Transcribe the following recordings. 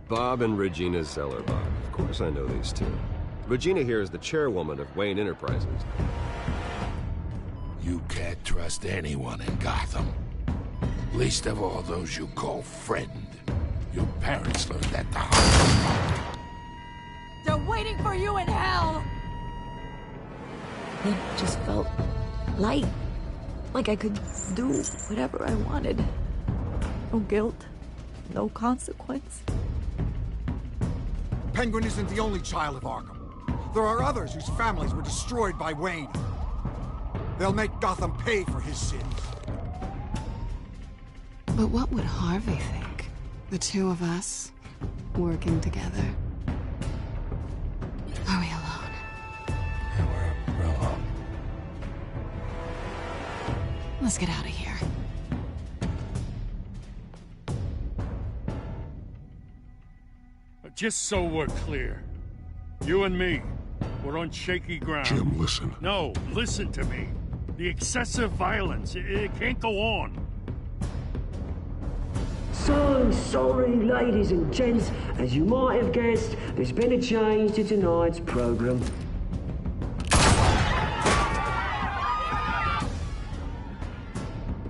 Bob and Regina Zellerbach. Of course I know these two. Regina here is the chairwoman of Wayne Enterprises. You can't trust anyone in Gotham. Least of all those you call friend. Your parents learned that the hard way. They're waiting for you in hell! It just felt light. Like I could do whatever I wanted. No guilt. No consequence. Penguin isn't the only child of Arkham. There are others whose families were destroyed by Wayne. They'll make Gotham pay for his sins. But what would Harvey think? The two of us, working together. Are we alone? Yeah, we're alone. Let's get out of here. Just so we're clear, you and me, we're on shaky ground. Jim, listen. No, listen to me. The excessive violence, it can't go on. So sorry, ladies and gents. As you might have guessed, there's been a change to tonight's program.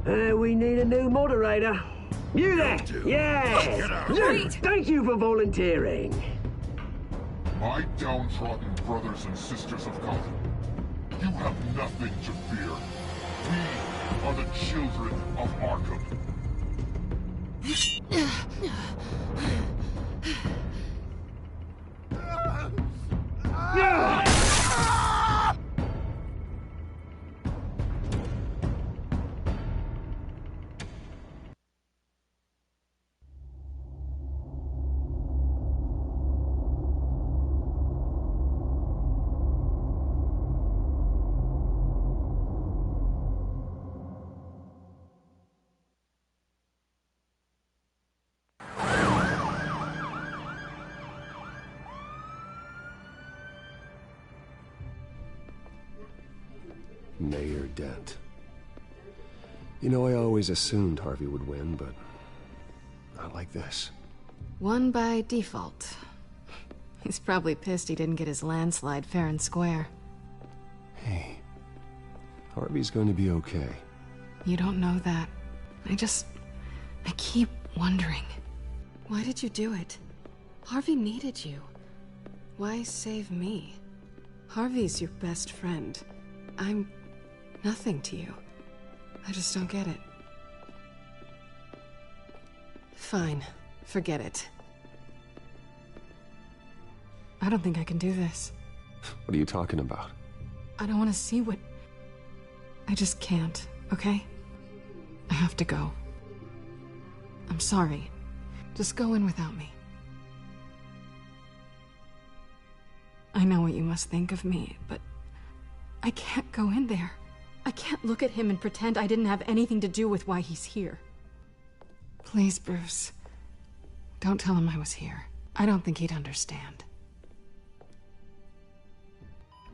We need a new moderator. You there? Yeah. Luke, thank you for volunteering. My downtrodden brothers and sisters of Gotham, you have nothing to fear. We are the children of Arkham. Mayor Dent. You know, I always assumed Harvey would win, but not like this. Won by default. He's probably pissed he didn't get his landslide fair and square. Hey, Harvey's going to be okay. You don't know that. I keep wondering. Why did you do it? Harvey needed you. Why save me? Harvey's your best friend. I'm nothing to you. I just don't get it. Fine. Forget it. I don't think I can do this. What are you talking about? I don't want to see what... I just can't, okay? I have to go. I'm sorry. Just go in without me. I know what you must think of me, but I can't go in there. I can't look at him and pretend I didn't have anything to do with why he's here. Please, Bruce. Don't tell him I was here. I don't think he'd understand.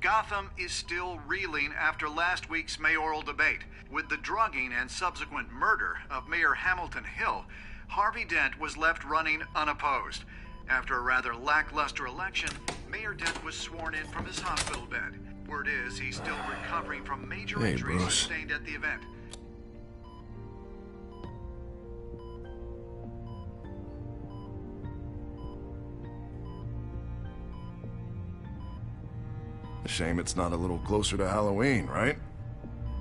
Gotham is still reeling after last week's mayoral debate. With the drugging and subsequent murder of Mayor Hamilton Hill, Harvey Dent was left running unopposed. After a rather lackluster election, Mayor Dent was sworn in from his hospital bed. Word is he's still recovering from major injuries sustained at the event. Shame it's not a little closer to Halloween, right?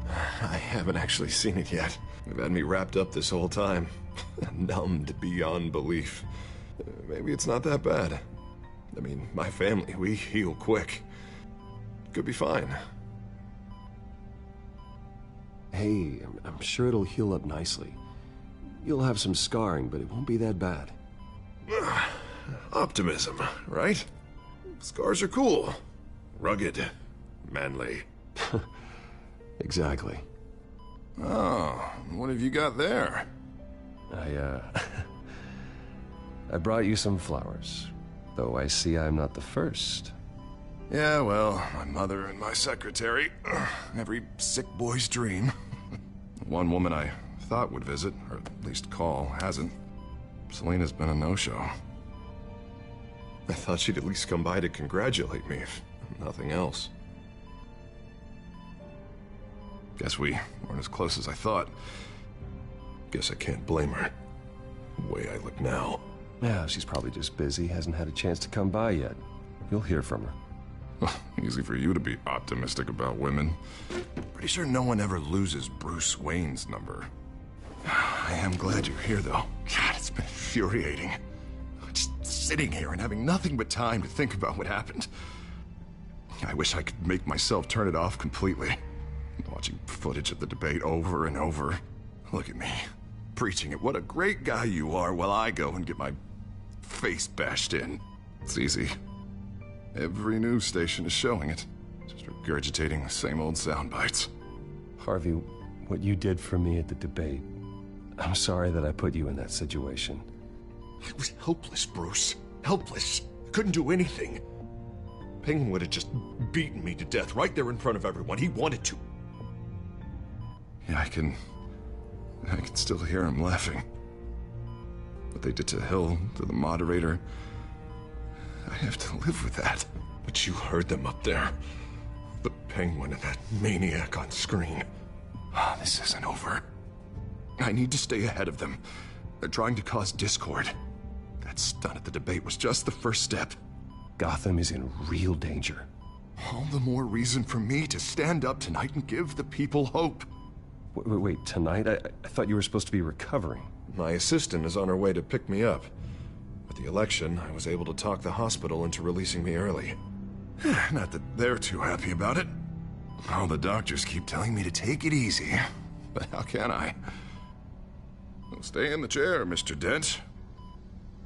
I haven't actually seen it yet. You've had me wrapped up this whole time. Numbed beyond belief. Maybe it's not that bad. I mean, my family, we heal quick. Could be fine. Hey, I'm sure it'll heal up nicely. You'll have some scarring, but it won't be that bad. Optimism, right? Scars are cool. Rugged. Manly. Exactly. Oh, what have you got there? I brought you some flowers. Though I see I'm not the first. Yeah, well, my mother and my secretary. Every sick boy's dream. One woman I thought would visit, or at least call, hasn't. Selena's been a no-show. I thought she'd at least come by to congratulate me, if nothing else. Guess we weren't as close as I thought. Guess I can't blame her. The way I look now. Yeah, she's probably just busy, hasn't had a chance to come by yet. You'll hear from her. Easy for you to be optimistic about women. Pretty sure no one ever loses Bruce Wayne's number. I am glad you're here, though. God, it's been infuriating. Just sitting here and having nothing but time to think about what happened. I wish I could make myself turn it off completely. Watching footage of the debate over and over. Look at me, preaching at what a great guy you are while I go and get my face bashed in. It's easy. Every news station is showing it. Just regurgitating the same old sound bites. Harvey, what you did for me at the debate, I'm sorry that I put you in that situation. I was helpless, Bruce. Helpless. Couldn't do anything. Penguin would have just beaten me to death right there in front of everyone. He wanted to. Yeah, I can still hear him laughing. What they did to Hill, to the moderator, I have to live with that. But you heard them up there. The Penguin and that maniac on screen. This isn't over. I need to stay ahead of them. They're trying to cause discord. That stunt at the debate was just the first step. Gotham is in real danger. All the more reason for me to stand up tonight and give the people hope. Wait, tonight? I thought you were supposed to be recovering. My assistant is on her way to pick me up. With the election, I was able to talk the hospital into releasing me early. Not that they're too happy about it. All the doctors keep telling me to take it easy. But how can I? Well, stay in the chair, Mr. Dent.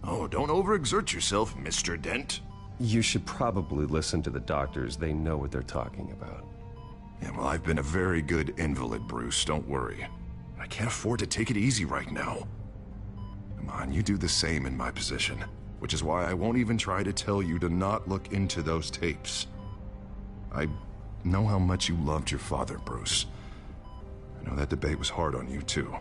Oh, don't overexert yourself, Mr. Dent. You should probably listen to the doctors. They know what they're talking about. Yeah, well, I've been a very good invalid, Bruce. Don't worry. I can't afford to take it easy right now. Come on, you do the same in my position. Which is why I won't even try to tell you to not look into those tapes. I know how much you loved your father, Bruce. I know that debate was hard on you, too.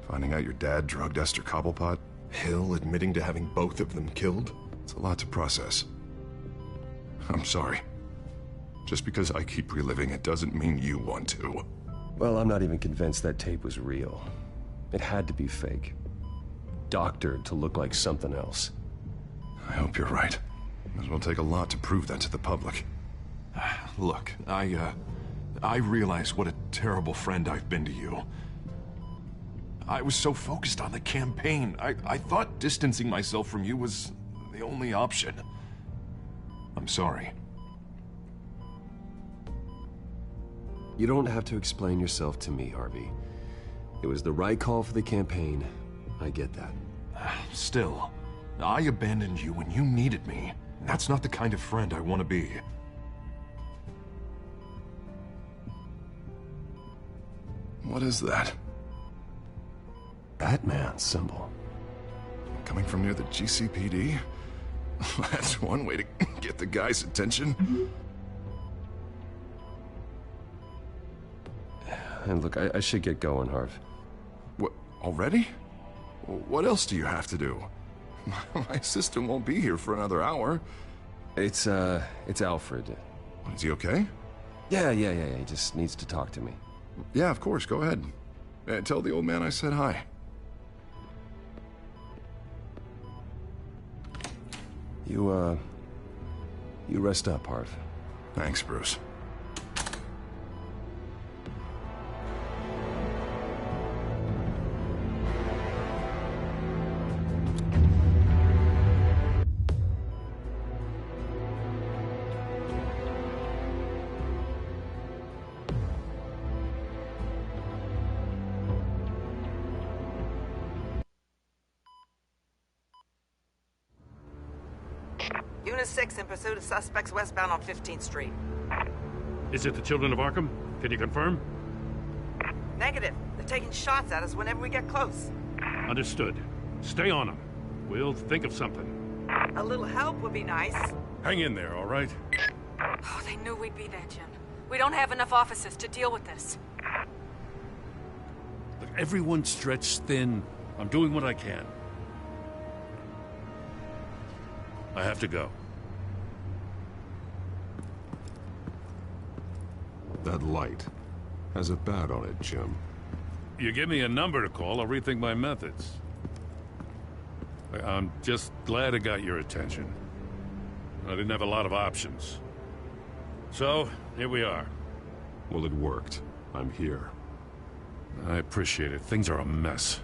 Finding out your dad drugged Esther Cobblepot. Hill admitting to having both of them killed. It's a lot to process. I'm sorry. Just because I keep reliving it doesn't mean you want to. Well, I'm not even convinced that tape was real. It had to be fake. Doctored to look like something else. I hope you're right. It will take a lot to prove that to the public. Look, I realize what a terrible friend I've been to you. I was so focused on the campaign. I thought distancing myself from you was the only option. I'm sorry. You don't have to explain yourself to me, Harvey. It was the right call for the campaign. I get that. Still, I abandoned you when you needed me. That's not the kind of friend I want to be. What is that? Batman symbol. Coming from near the GCPD? That's one way to get the guy's attention. And look, I should get going, Harv. What, already? What else do you have to do? My assistant won't be here for another hour. It's Alfred. Is he okay? Yeah, he just needs to talk to me. Yeah, of course, go ahead. Tell the old man I said hi. You rest up, Harv. Thanks, Bruce. Unit 6 in pursuit of suspects westbound on 15th Street. Is it the Children of Arkham? Can you confirm? Negative. They're taking shots at us whenever we get close. Understood. Stay on them. We'll think of something. A little help would be nice. Hang in there, all right? Oh, they knew we'd be there, Jim. We don't have enough officers to deal with this. Look, everyone's stretched thin. I'm doing what I can. I have to go. That light has a bat on it, Jim. You give me a number to call, I'll rethink my methods. I'm just glad it got your attention. I didn't have a lot of options. So, here we are. Well, it worked. I'm here. I appreciate it. Things are a mess.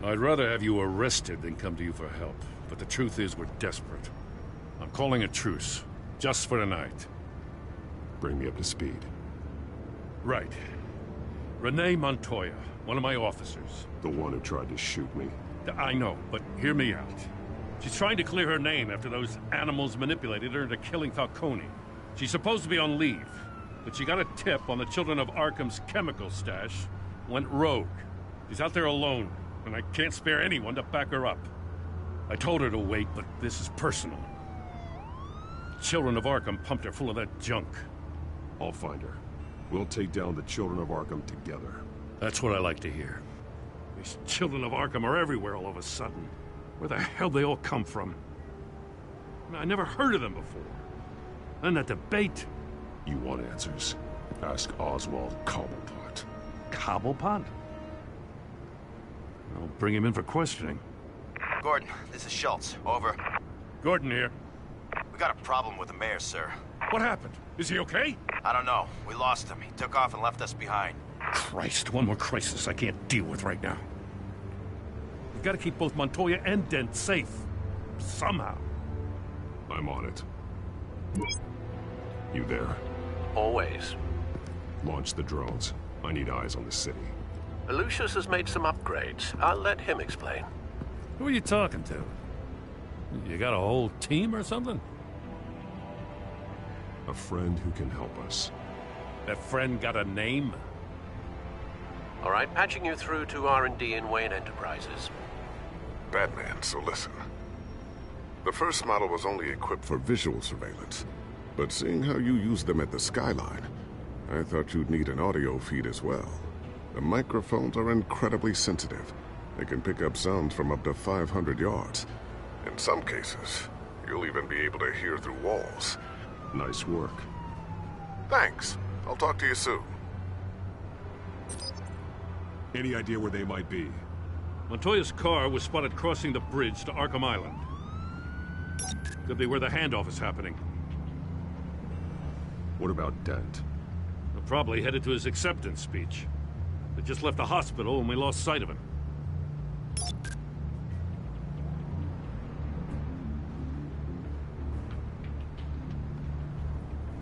I'd rather have you arrested than come to you for help. But the truth is, we're desperate. I'm calling a truce. Just for tonight. Bring me up to speed. Right. Renee Montoya, one of my officers. The one who tried to shoot me. I know, but hear me out. She's trying to clear her name after those animals manipulated her into killing Falcone. She's supposed to be on leave, but she got a tip on the Children of Arkham's chemical stash, went rogue. She's out there alone, and I can't spare anyone to back her up. I told her to wait, but this is personal. The Children of Arkham pumped her full of that junk. I'll find her. We'll take down the Children of Arkham together. That's what I like to hear. These Children of Arkham are everywhere all of a sudden. Where the hell they all come from? I never heard of them before. And that debate. You want answers? Ask Oswald Cobblepot. Cobblepot? I'll bring him in for questioning. Gordon, this is Schultz. Over. Gordon here. We got a problem with the mayor, sir. What happened? Is he okay? I don't know. We lost him. He took off and left us behind. Christ, one more crisis I can't deal with right now. We've got to keep both Montoya and Dent safe. Somehow. I'm on it. You there? Always. Launch the drones. I need eyes on the city. Lucius has made some upgrades. I'll let him explain. Who are you talking to? You got a whole team or something? A friend who can help us. That friend got a name? All right, patching you through to R&D in Wayne Enterprises. Batman, so listen. The first model was only equipped for visual surveillance, but seeing how you use them at the Skyline, I thought you'd need an audio feed as well. The microphones are incredibly sensitive. They can pick up sounds from up to 500 yards. In some cases, you'll even be able to hear through walls. Nice work. Thanks. I'll talk to you soon. Any idea where they might be? Montoya's car was spotted crossing the bridge to Arkham Island. Could be where the handoff is happening. What about Dent? They're probably headed to his acceptance speech. They just left the hospital and we lost sight of him.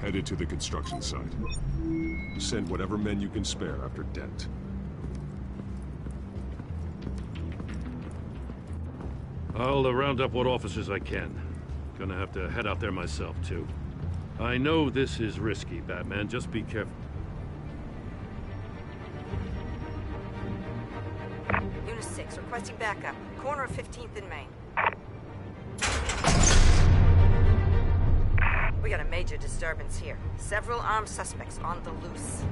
Headed to the construction site. Send whatever men you can spare after Dent. I'll round up what officers I can. Gonna have to head out there myself, too. I know this is risky, Batman. Just be careful. Unit 6, requesting backup. Corner of 15th and Main. We got a major disturbance here. Several armed suspects on the loose.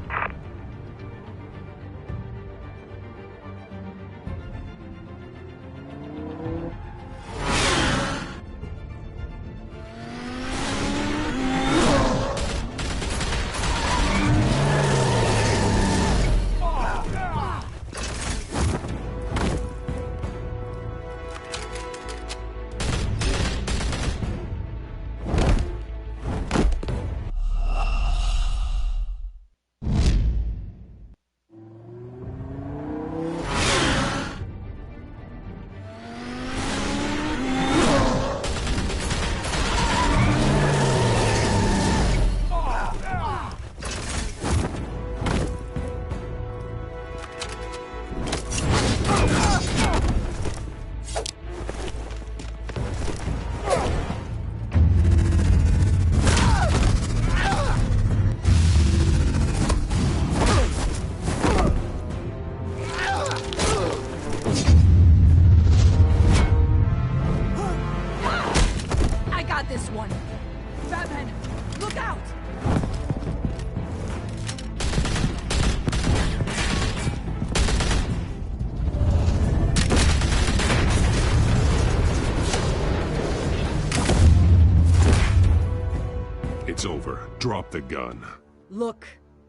It's over. Drop the gun. Look,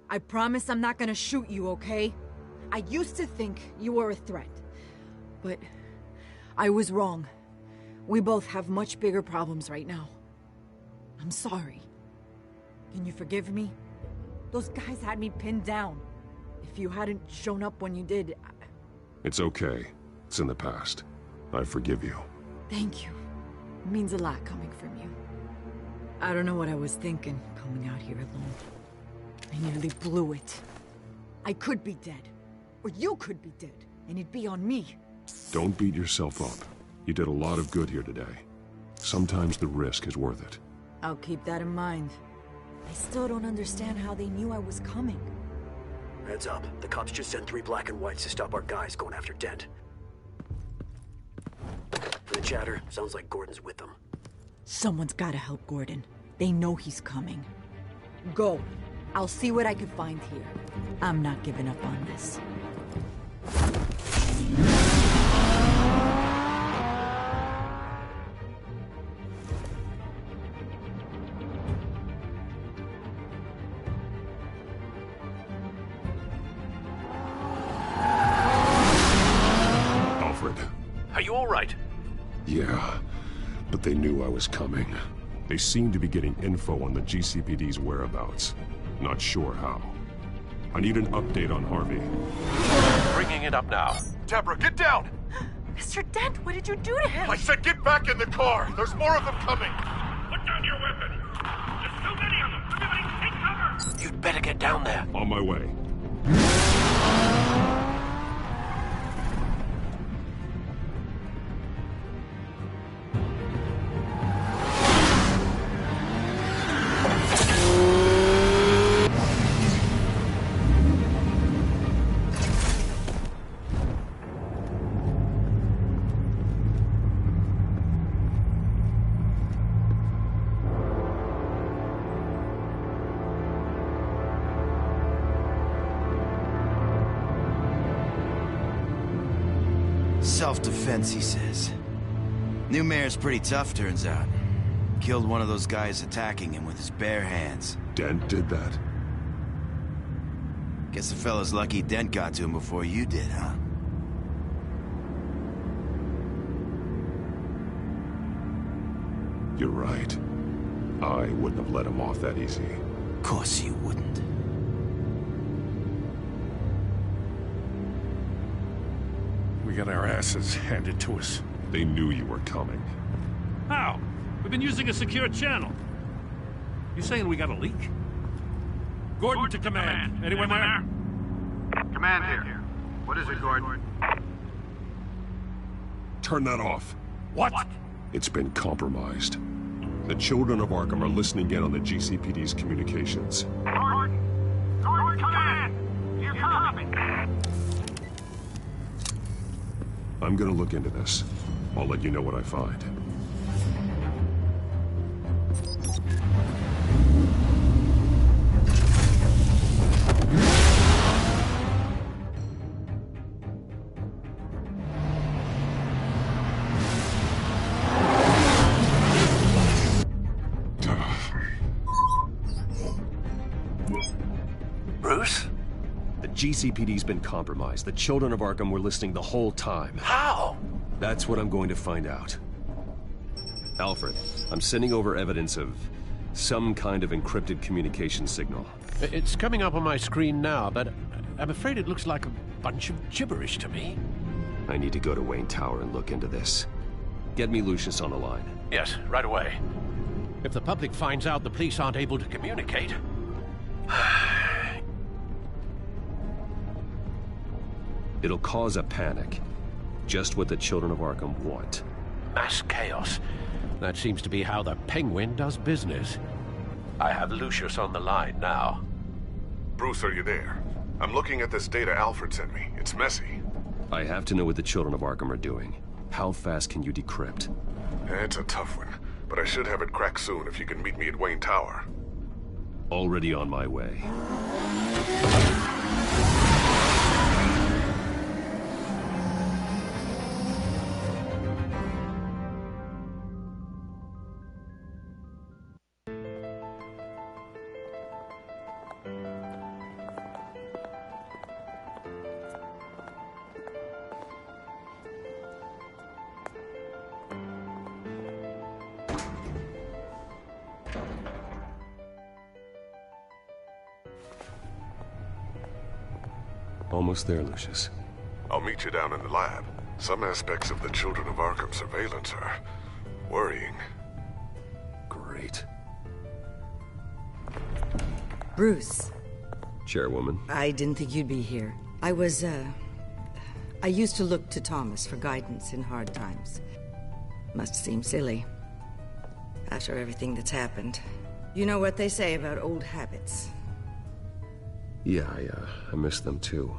I promise I'm not gonna shoot you, okay? I used to think you were a threat. But I was wrong. We both have much bigger problems right now. I'm sorry. Can you forgive me? Those guys had me pinned down. If you hadn't shown up when you did... It's okay. It's in the past. I forgive you. Thank you. It means a lot coming from you. I don't know what I was thinking, coming out here alone. I nearly blew it. I could be dead. Or you could be dead. And it'd be on me. Don't beat yourself up. You did a lot of good here today. Sometimes the risk is worth it. I'll keep that in mind. I still don't understand how they knew I was coming. Heads up. The cops just sent 3 black and whites to stop our guys going after Dent. From the chatter, sounds like Gordon's with them. Someone's gotta help Gordon. They know he's coming. Go. I'll see what I can find here. I'm not giving up on this. Alfred. Are you all right? Yeah, but they knew I was coming. They seem to be getting info on the GCPD's whereabouts. Not sure how. I need an update on Harvey. Bringing it up now. Deborah, get down! Mr. Dent, what did you do to him? I said get back in the car! There's more of them coming! Put down your weapon! There's too many of them! Everybody take cover! You'd better get down there. On my way. Self-defense, he says. New mayor's pretty tough, turns out. Killed one of those guys attacking him with his bare hands. Dent did that? Guess the fella's lucky Dent got to him before you did, huh? You're right. I wouldn't have let him off that easy. Of course you wouldn't. We got our asses handed to us. They knew you were coming. How? We've been using a secure channel. You saying we got a leak? Gordon to command. Anyone there? Command here. What is it, Gordon? Turn that off. What? It's been compromised. The children of Arkham are listening in on the GCPD's communications. Gordon, command! You copy? I'm gonna look into this. I'll let you know what I find. Bruce? The GCPD's been compromised. The children of Arkham were listening the whole time. How? That's what I'm going to find out. Alfred, I'm sending over evidence of some kind of encrypted communication signal. It's coming up on my screen now, but I'm afraid it looks like a bunch of gibberish to me. I need to go to Wayne Tower and look into this. Get me Lucius on the line. Yes, right away. If the public finds out the police aren't able to communicate... It'll cause a panic. Just what the children of Arkham want. Mass chaos. That seems to be how the Penguin does business. I have Lucius on the line now. Bruce, are you there? I'm looking at this data Alfred sent me. It's messy. I have to know what the children of Arkham are doing. How fast can you decrypt? It's a tough one, but I should have it cracked soon if you can meet me at Wayne Tower. Already on my way. Almost there, Lucius. I'll meet you down in the lab. Some aspects of the Children of Arkham surveillance are worrying. Great. Bruce. Chairwoman. I didn't think you'd be here. I used to look to Thomas for guidance in hard times. Must seem silly. After everything that's happened. You know what they say about old habits. Yeah, I miss them too.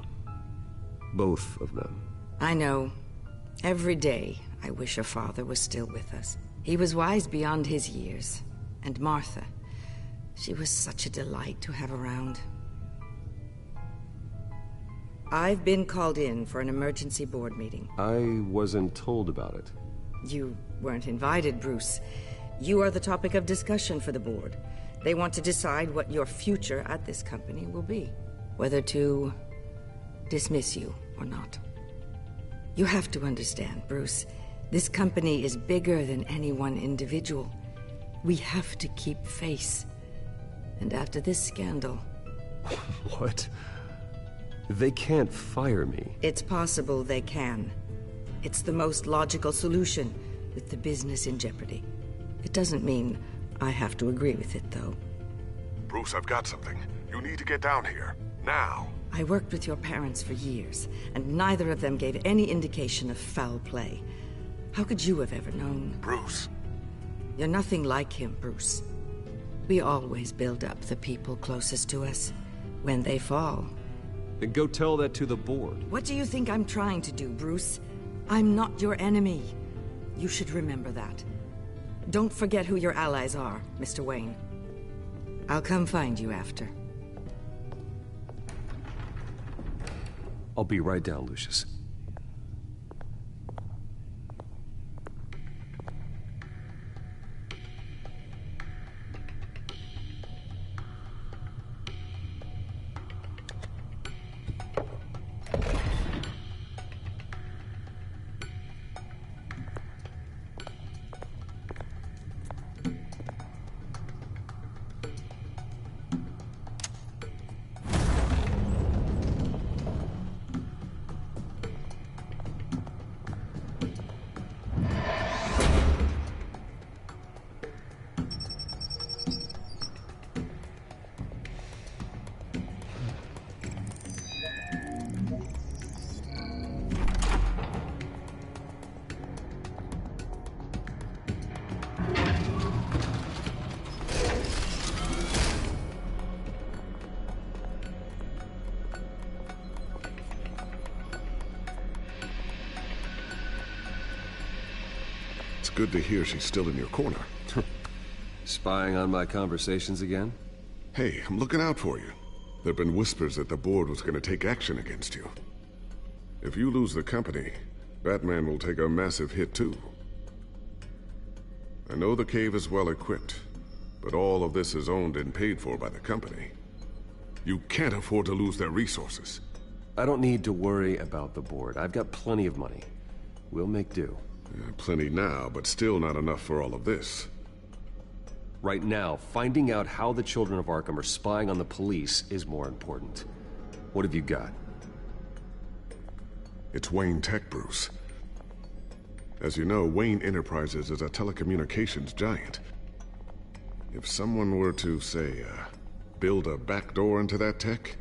Both of them. I know. Every day, I wish your father was still with us. He was wise beyond his years. And Martha, she was such a delight to have around. I've been called in for an emergency board meeting. I wasn't told about it. You weren't invited, Bruce. You are the topic of discussion for the board. They want to decide what your future at this company will be. Whether to dismiss you or not. You have to understand, Bruce. This company is bigger than any one individual. We have to keep face. And after this scandal... What? They can't fire me. It's possible they can. It's the most logical solution, with the business in jeopardy. It doesn't mean I have to agree with it, though. Bruce, I've got something. You need to get down here. Now. I worked with your parents for years, and neither of them gave any indication of foul play. How could you have ever known? Bruce. You're nothing like him, Bruce. We always build up the people closest to us. When they fall... Then go tell that to the board. What do you think I'm trying to do, Bruce? I'm not your enemy. You should remember that. Don't forget who your allies are, Mr. Wayne. I'll come find you after. I'll be right down, Lucius. Good to hear she's still in your corner. Spying on my conversations again? Hey, I'm looking out for you. There've been whispers that the board was going to take action against you. If you lose the company, Batman will take a massive hit too. I know the cave is well equipped, but all of this is owned and paid for by the company. You can't afford to lose their resources. I don't need to worry about the board. I've got plenty of money. We'll make do. Plenty now, but still not enough for all of this. Right now, finding out how the Children of Arkham are spying on the police is more important. What have you got? It's Wayne Tech, Bruce. As you know, Wayne Enterprises is a telecommunications giant. If someone were to, say, build a backdoor into that tech...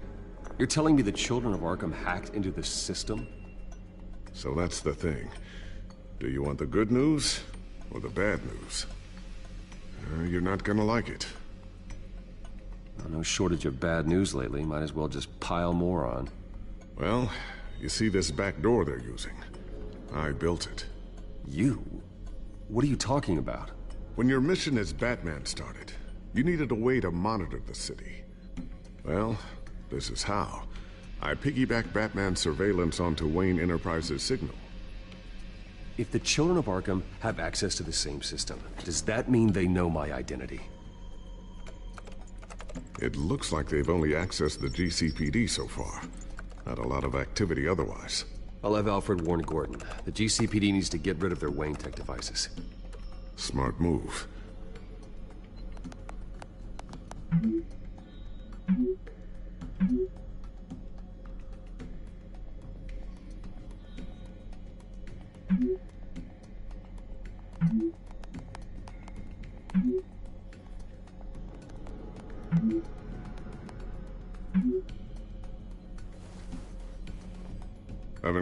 You're telling me the Children of Arkham hacked into the system? So that's the thing. Do you want the good news or the bad news? You're not gonna like it. No shortage of bad news lately. Might as well just pile more on. Well, you see this back door they're using? I built it. You? What are you talking about? When your mission as Batman started, you needed a way to monitor the city. Well, this is how. I piggybacked Batman's surveillance onto Wayne Enterprises' signal. If the Children of Arkham have access to the same system, does that mean they know my identity? It looks like they've only accessed the GCPD so far. Not a lot of activity otherwise. I'll have Alfred warn Gordon. The GCPD needs to get rid of their Wayne Tech devices. Smart move.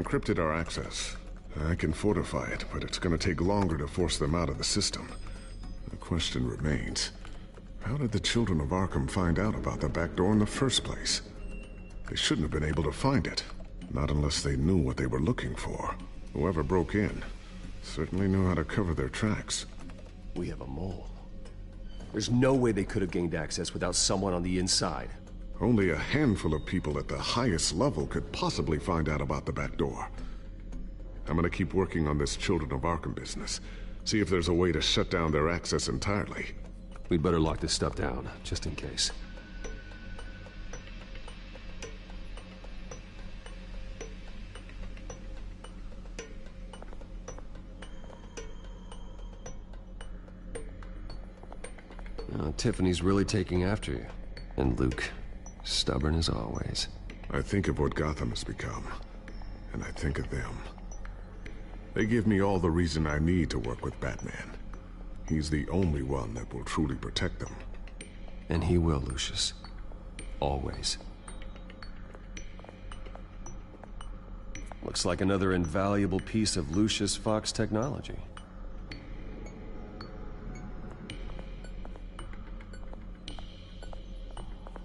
encrypted our access. I can fortify it, but it's gonna take longer to force them out of the system. The question remains, how did the children of Arkham find out about the back door in the first place? They shouldn't have been able to find it. Not unless they knew what they were looking for. Whoever broke in certainly knew how to cover their tracks. We have a mole. There's no way they could have gained access without someone on the inside. Only a handful of people at the highest level could possibly find out about the back door. I'm gonna keep working on this Children of Arkham business. See if there's a way to shut down their access entirely. We'd better lock this stuff down, just in case. Tiffany's really taking after you. And Luke, stubborn as always. I think of what Gotham has become, and I think of them. They give me all the reason I need to work with Batman. He's the only one that will truly protect them. And he will, Lucius. Always. Looks like another invaluable piece of Lucius Fox technology.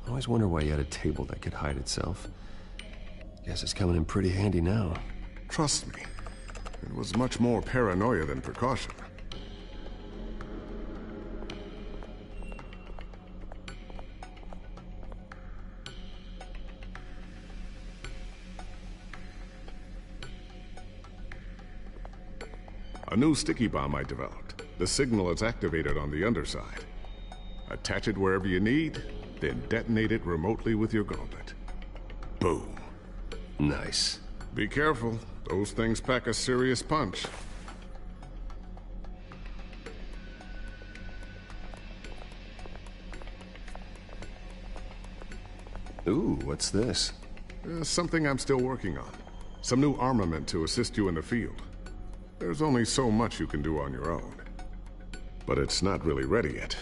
I always wonder why you had a table that could hide itself. Guess it's coming in pretty handy now. Trust me, it was much more paranoia than precaution. A new sticky bomb I developed. The signal is activated on the underside. Attach it wherever you need, then detonate it remotely with your gauntlet. Boom. Nice. Be careful. Those things pack a serious punch. Ooh, what's this? Something I'm still working on. Some new armament to assist you in the field. There's only so much you can do on your own. But it's not really ready yet.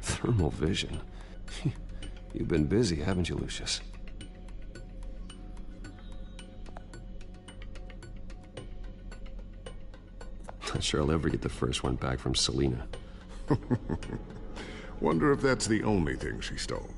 Thermal vision. You've been busy, haven't you, Lucius? Not sure I'll ever get the first one back from Selina. Wonder if that's the only thing she stole.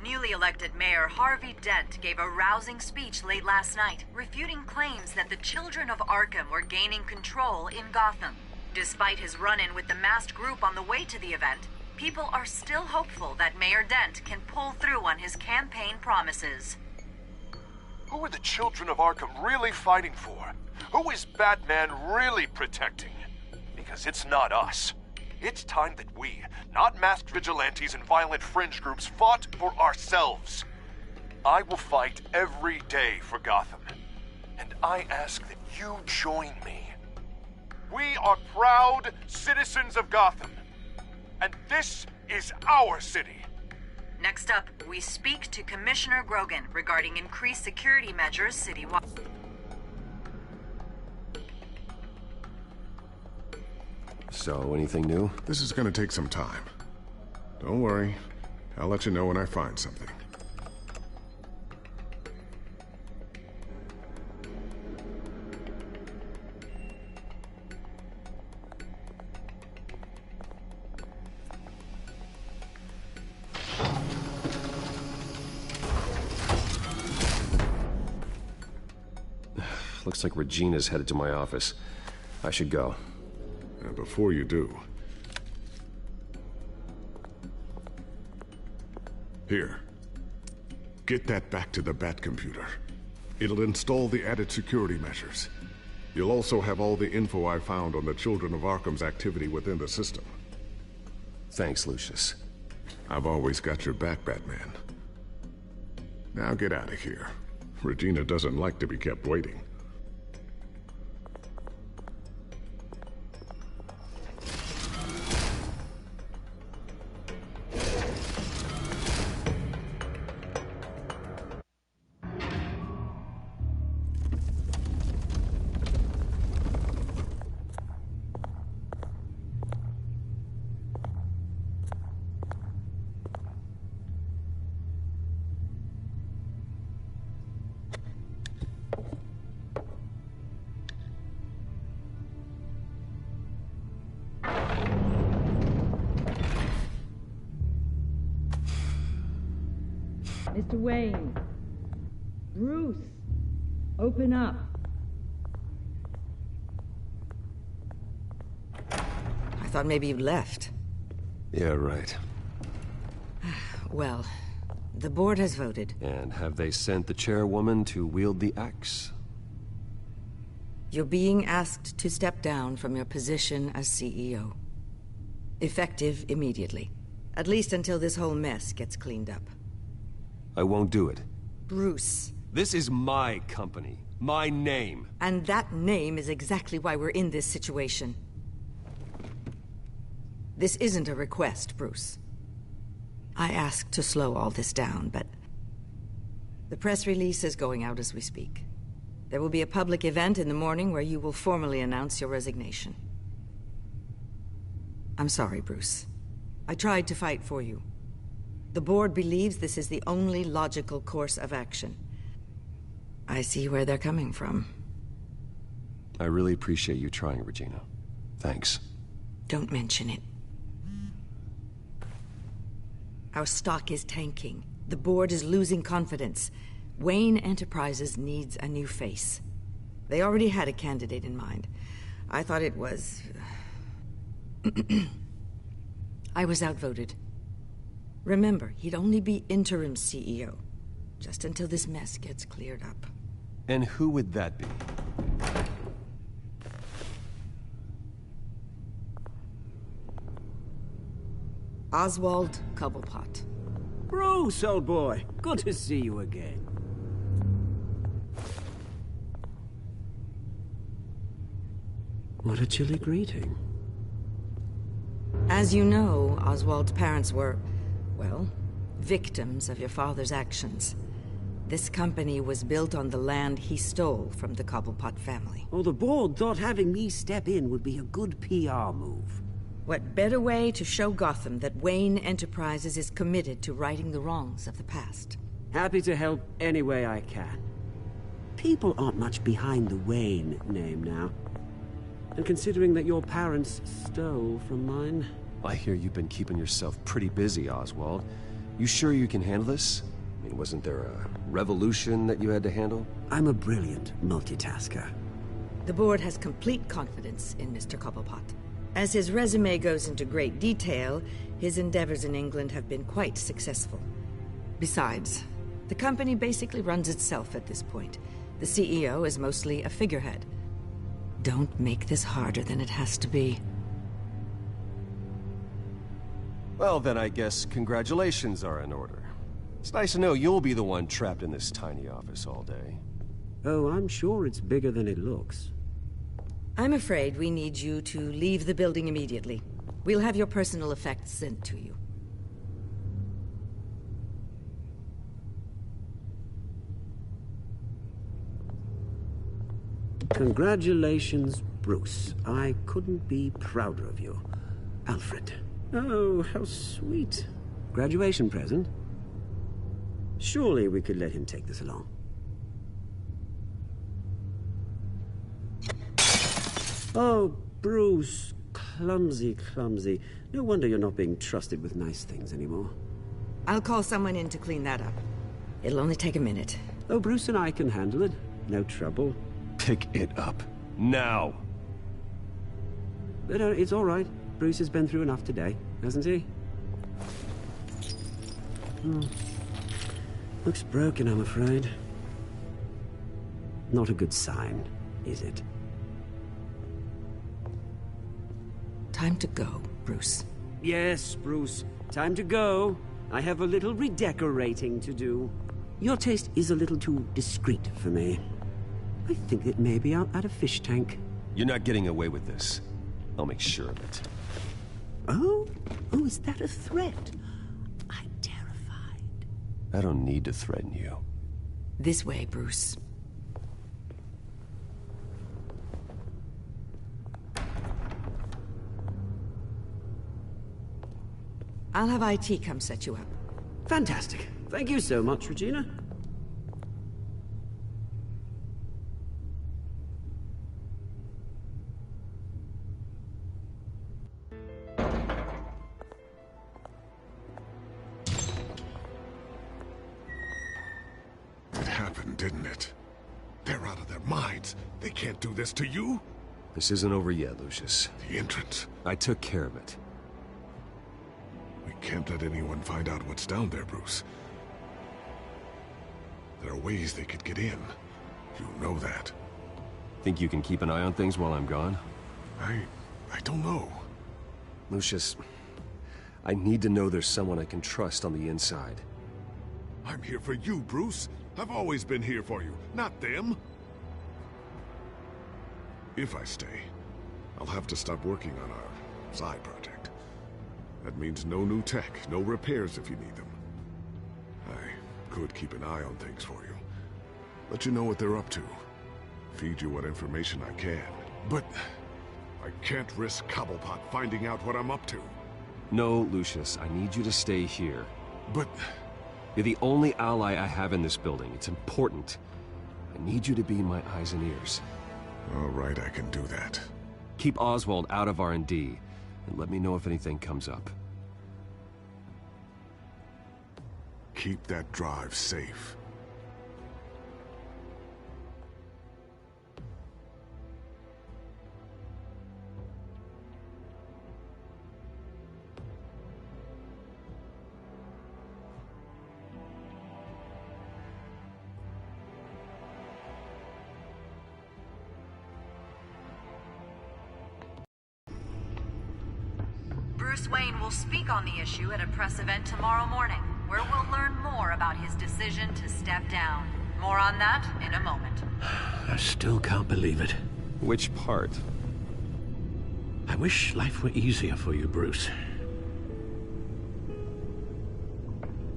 Newly elected Mayor Harvey Dent gave a rousing speech late last night, refuting claims that the children of Arkham were gaining control in Gotham. Despite his run-in with the masked group on the way to the event, people are still hopeful that Mayor Dent can pull through on his campaign promises. Who are the children of Arkham really fighting for? Who is Batman really protecting? Because it's not us. It's time that we, not masked vigilantes and violent fringe groups, fought for ourselves. I will fight every day for Gotham. And I ask that you join me. We are proud citizens of Gotham. And this is our city. Next up, we speak to Commissioner Grogan regarding increased security measures citywide. So, anything new? This is gonna take some time. Don't worry. I'll let you know when I find something. Looks like Regina's headed to my office. I should go. And before you do... Here. Get that back to the Bat computer. It'll install the added security measures. You'll also have all the info I found on the Children of Arkham's activity within the system. Thanks, Lucius. I've always got your back, Batman. Now get out of here. Regina doesn't like to be kept waiting. Mr. Wayne. Bruce. Open up. I thought maybe you left. Yeah, right. Well, the board has voted. And have they sent the chairwoman to wield the axe? You're being asked to step down from your position as CEO. Effective immediately. At least until this whole mess gets cleaned up. I won't do it. Bruce. This is my company. My name. And that name is exactly why we're in this situation. This isn't a request, Bruce. I asked to slow all this down, but... the press release is going out as we speak. There will be a public event in the morning where you will formally announce your resignation. I'm sorry, Bruce. I tried to fight for you. The board believes this is the only logical course of action. I see where they're coming from. I really appreciate you trying, Regina. Thanks. Don't mention it. Our stock is tanking. The board is losing confidence. Wayne Enterprises needs a new face. They already had a candidate in mind. I thought it was... I was outvoted. Remember, he'd only be interim CEO, just until this mess gets cleared up. And who would that be? Oswald Cobblepot. Bruce, old boy. Good to see you again. What a chilly greeting. As you know, Oswald's parents were, well, victims of your father's actions. This company was built on the land he stole from the Cobblepot family. Oh, the board thought having me step in would be a good PR move. What better way to show Gotham that Wayne Enterprises is committed to righting the wrongs of the past? Happy to help any way I can. People aren't much behind the Wayne name now. And considering that your parents stole from mine... I hear you've been keeping yourself pretty busy, Oswald. You sure you can handle this? I mean, wasn't there a revolution that you had to handle? I'm a brilliant multitasker. The board has complete confidence in Mr. Cobblepot. As his resume goes into great detail, his endeavors in England have been quite successful. Besides, the company basically runs itself at this point. The CEO is mostly a figurehead. Don't make this harder than it has to be. Well, then I guess congratulations are in order. It's nice to know you'll be the one trapped in this tiny office all day. Oh, I'm sure it's bigger than it looks. I'm afraid we need you to leave the building immediately. We'll have your personal effects sent to you. Congratulations, Bruce. I couldn't be prouder of you. Alfred. Oh, how sweet. Graduation present? Surely we could let him take this along. Oh, Bruce. Clumsy, clumsy. No wonder you're not being trusted with nice things anymore. I'll call someone in to clean that up. It'll only take a minute. Oh, Bruce and I can handle it. No trouble. Pick it up. Now! But it's all right. Bruce has been through enough today, hasn't he? Looks broken, I'm afraid. Not a good sign, is it? Time to go, Bruce. Yes, Bruce. Time to go. I have a little redecorating to do. Your taste is a little too discreet for me. I think that maybe I'll add a fish tank. You're not getting away with this. I'll make sure of it. Oh? Oh, is that a threat? I'm terrified. I don't need to threaten you. This way, Bruce. I'll have IT come set you up. Fantastic. Thank you so much, Regina. It happened, didn't it? They're out of their minds. They can't do this to you. This isn't over yet, Lucius. The entrance. I took care of it. We can't let anyone find out what's down there, Bruce. There are ways they could get in. You know that. Think you can keep an eye on things while I'm gone? I don't know. Lucius, I need to know there's someone I can trust on the inside. I'm here for you, Bruce. I've always been here for you, not them. If I stay, I'll have to stop working on our side project. That means no new tech, no repairs if you need them. I could keep an eye on things for you. Let you know what they're up to. Feed you what information I can. But I can't risk Cobblepot finding out what I'm up to. No, Lucius, I need you to stay here. But... You're the only ally I have in this building. It's important. I need you to be my eyes and ears. All right, I can do that. Keep Oswald out of R&D, and let me know if anything comes up. Keep that drive safe. Bruce Wayne will speak on the issue at a press event tomorrow morning, where we'll learn more about his decision to step down. More on that in a moment. I still can't believe it. Which part? I wish life were easier for you, Bruce.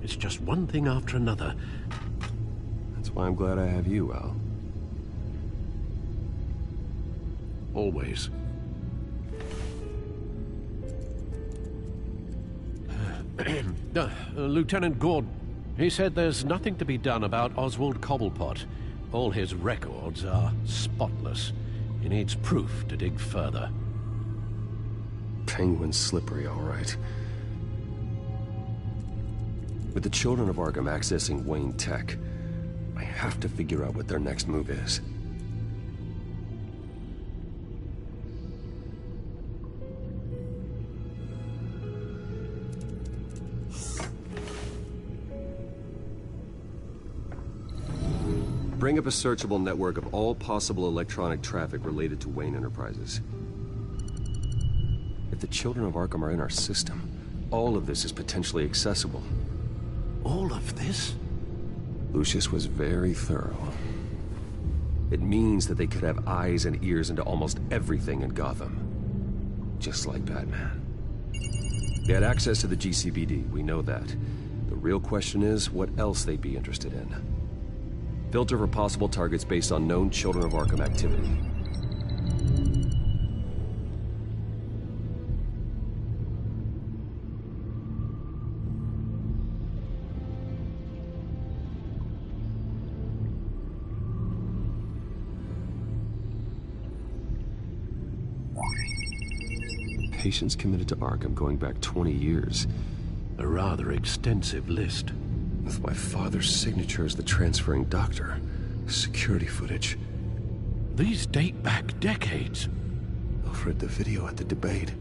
It's just one thing after another. That's why I'm glad I have you, Al. Always. Lieutenant Gordon, he said there's nothing to be done about Oswald Cobblepot. All his records are spotless. He needs proof to dig further. Penguin's slippery, all right. With the children of Arkham accessing Wayne Tech, I have to figure out what their next move is. Bring up a searchable network of all possible electronic traffic related to Wayne Enterprises. If the children of Arkham are in our system, all of this is potentially accessible. All of this? Lucius was very thorough. It means that they could have eyes and ears into almost everything in Gotham. Just like Batman. They had access to the GCPD, we know that. The real question is what else they'd be interested in. Filter for possible targets based on known Children of Arkham activity. Patients committed to Arkham going back 20 years. A rather extensive list. With my father's signature as the transferring doctor. Security footage. These date back decades. Alfred, the video at the debate.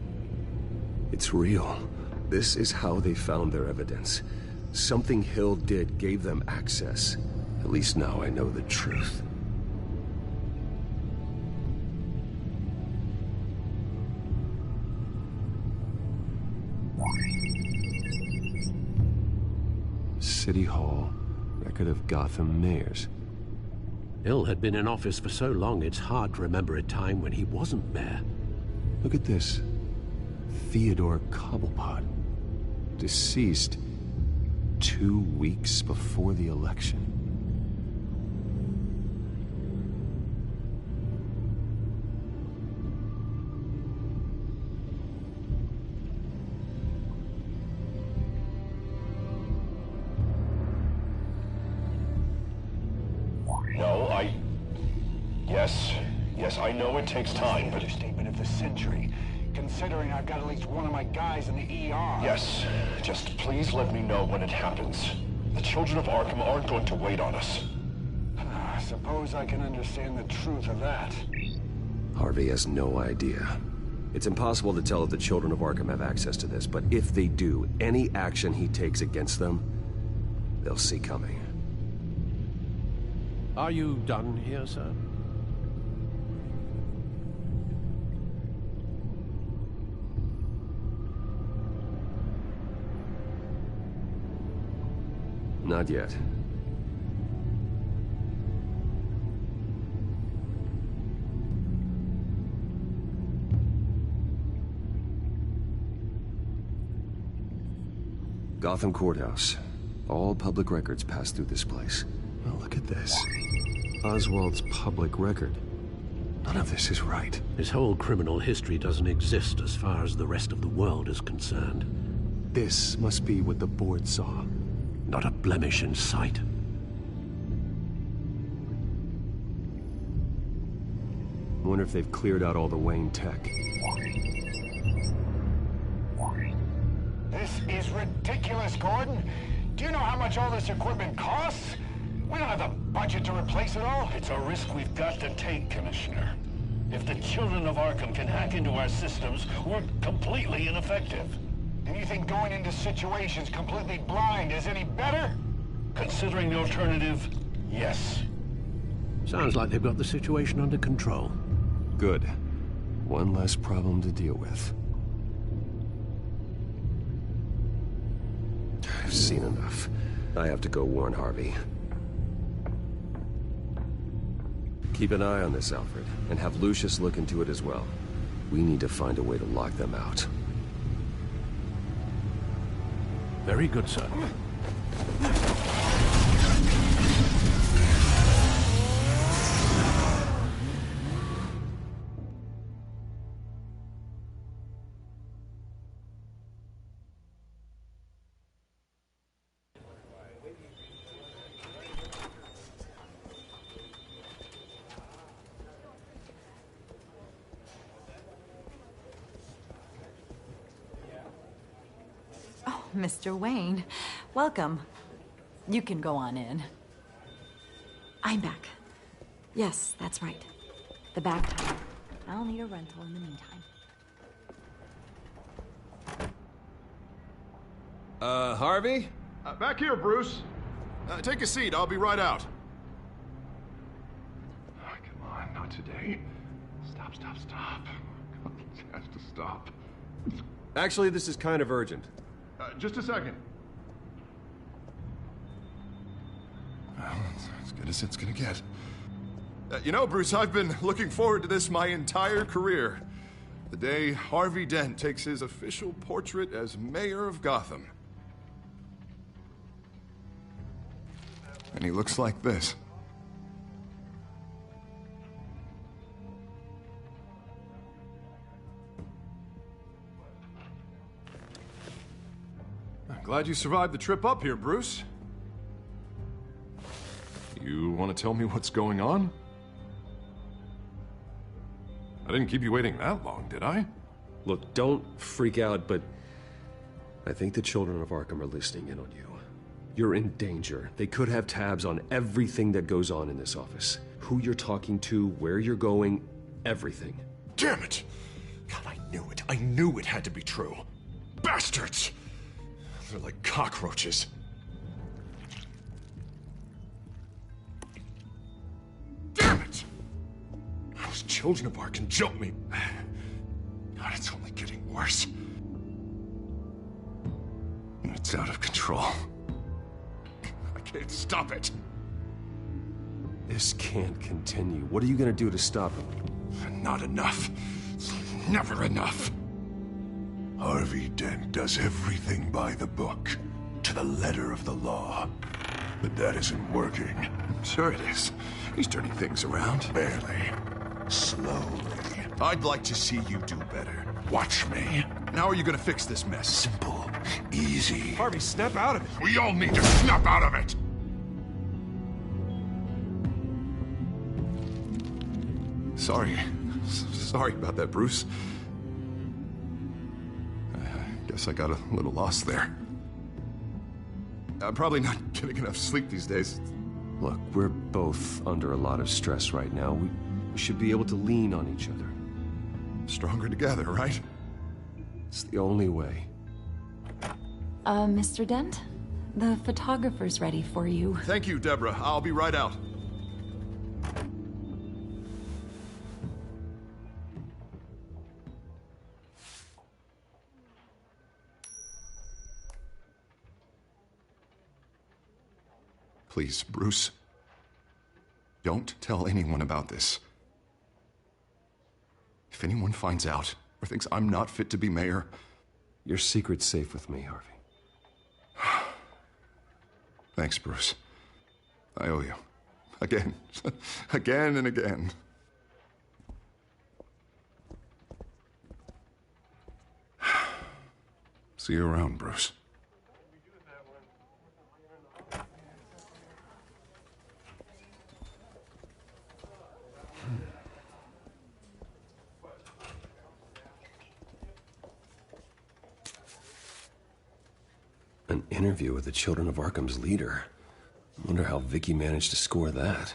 It's real. This is how they found their evidence. Something Hill did gave them access. At least now I know the truth. City Hall, record of Gotham mayors. Hill had been in office for so long, it's hard to remember a time when he wasn't mayor. Look at this. Theodore Cobblepot. Deceased 2 weeks before the election. Yes, I know it takes time, but... Understatement of the century, considering I've got at least one of my guys in the ER. Yes, just please let me know when it happens. The children of Arkham aren't going to wait on us. I suppose I can understand the truth of that. Harvey has no idea. It's impossible to tell if the children of Arkham have access to this, but if they do, any action he takes against them, they'll see coming. Are you done here, sir? Not yet. Gotham Courthouse. All public records pass through this place. Oh, look at this. Oswald's public record. None of this is right. His whole criminal history doesn't exist as far as the rest of the world is concerned. This must be what the board saw. Not a blemish in sight. I wonder if they've cleared out all the Wayne tech. This is ridiculous, Gordon. Do you know how much all this equipment costs? We don't have the budget to replace it all. It's a risk we've got to take, Commissioner. If the children of Arkham can hack into our systems, we're completely ineffective. And you think going into situations completely blind is any better? Considering the alternative, yes. Sounds like they've got the situation under control. Good. One less problem to deal with. I've seen enough. I have to go warn Harvey. Keep an eye on this, Alfred, and have Lucius look into it as well. We need to find a way to lock them out. Very good, sir. Mr. Wayne, welcome. You can go on in. I'm back. Yes, that's right. The back time. I'll need a rental in the meantime. Harvey? Back here, Bruce. Take a seat. I'll be right out. Oh, come on, not today. Stop. It has to stop. Actually, this is kind of urgent. Just a second. Well, that's as good as it's gonna get. You know, Bruce, I've been looking forward to this my entire career. The day Harvey Dent takes his official portrait as mayor of Gotham. And he looks like this. Glad you survived the trip up here, Bruce. You want to tell me what's going on? I didn't keep you waiting that long, did I? Look, don't freak out, but I think the children of Arkham are listening in on you. You're in danger. They could have tabs on everything that goes on in this office. Who you're talking to, where you're going, everything. Damn it! God, I knew it. I knew it had to be true. Bastards! They're like cockroaches. Damn it! Those children of Arkham jumped me. God, it's only getting worse. It's out of control. I can't stop it. This can't continue. What are you gonna do to stop him? Not enough. Never enough. Harvey Dent does everything by the book, to the letter of the law. But that isn't working. Sure it is. He's turning things around. Barely. Slowly. I'd like to see you do better. Watch me. How are you gonna fix this mess? Simple. Easy. Harvey, snap out of it. We all need to snap out of it. Sorry about that, Bruce. I guess I got a little lost there. I'm probably not getting enough sleep these days. Look, we're both under a lot of stress right now. We should be able to lean on each other. Stronger together, right? It's the only way. Mr. Dent? The photographer's ready for you. Thank you, Deborah. I'll be right out. Please, Bruce. Don't tell anyone about this. If anyone finds out or thinks I'm not fit to be mayor... Your secret's safe with me, Harvey. Thanks, Bruce. I owe you. Again. Again and again. See you around, Bruce. An interview with the Children of Arkham's leader. I wonder how Vicky managed to score that.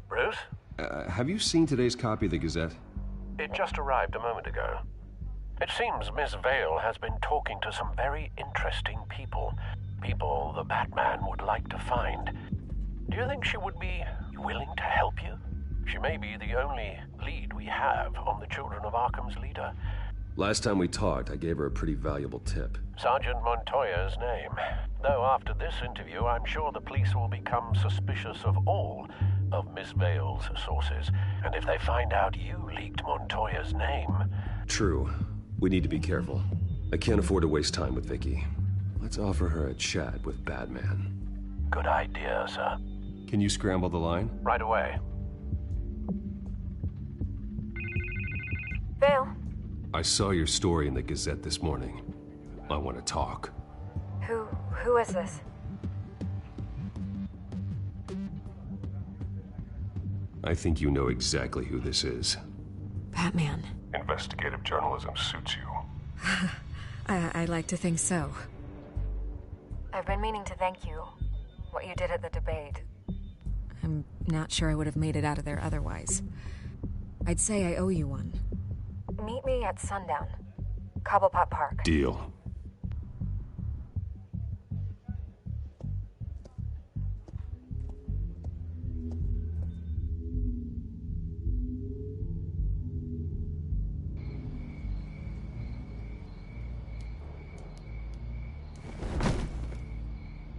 Bruce? Have you seen today's copy of the Gazette? It just arrived a moment ago. It seems Miss Vale has been talking to some very interesting people. People the Batman would like to find. Do you think she would be willing to help you? She may be the only lead we have on the Children of Arkham's leader. Last time we talked, I gave her a pretty valuable tip. Sergeant Montoya's name. Though after this interview, I'm sure the police will become suspicious of all of Miss Vale's sources. And if they find out you leaked Montoya's name... True. We need to be careful. I can't afford to waste time with Vicky. Let's offer her a chat with Batman. Good idea, sir. Can you scramble the line? Right away. Vale. I saw your story in the Gazette this morning. I want to talk. Who is this? I think you know exactly who this is. Batman. Investigative journalism suits you. I'd like to think so. I've been meaning to thank you. What you did at the debate. I'm not sure I would have made it out of there otherwise. I'd say I owe you one. Meet me at sundown. Cobblepot Park. Deal.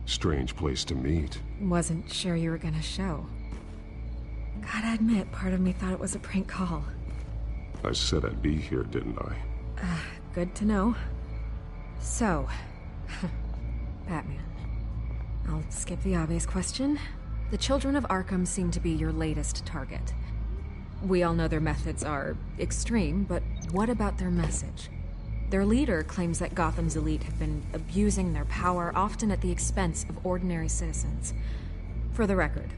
Strange place to meet. Wasn't sure you were gonna show. Gotta admit, part of me thought it was a prank call. I said I'd be here, didn't I? Good to know. So, Batman. I'll skip the obvious question. The Children of Arkham seem to be your latest target. We all know their methods are extreme, but what about their message? Their leader claims that Gotham's elite have been abusing their power, often at the expense of ordinary citizens. For the record,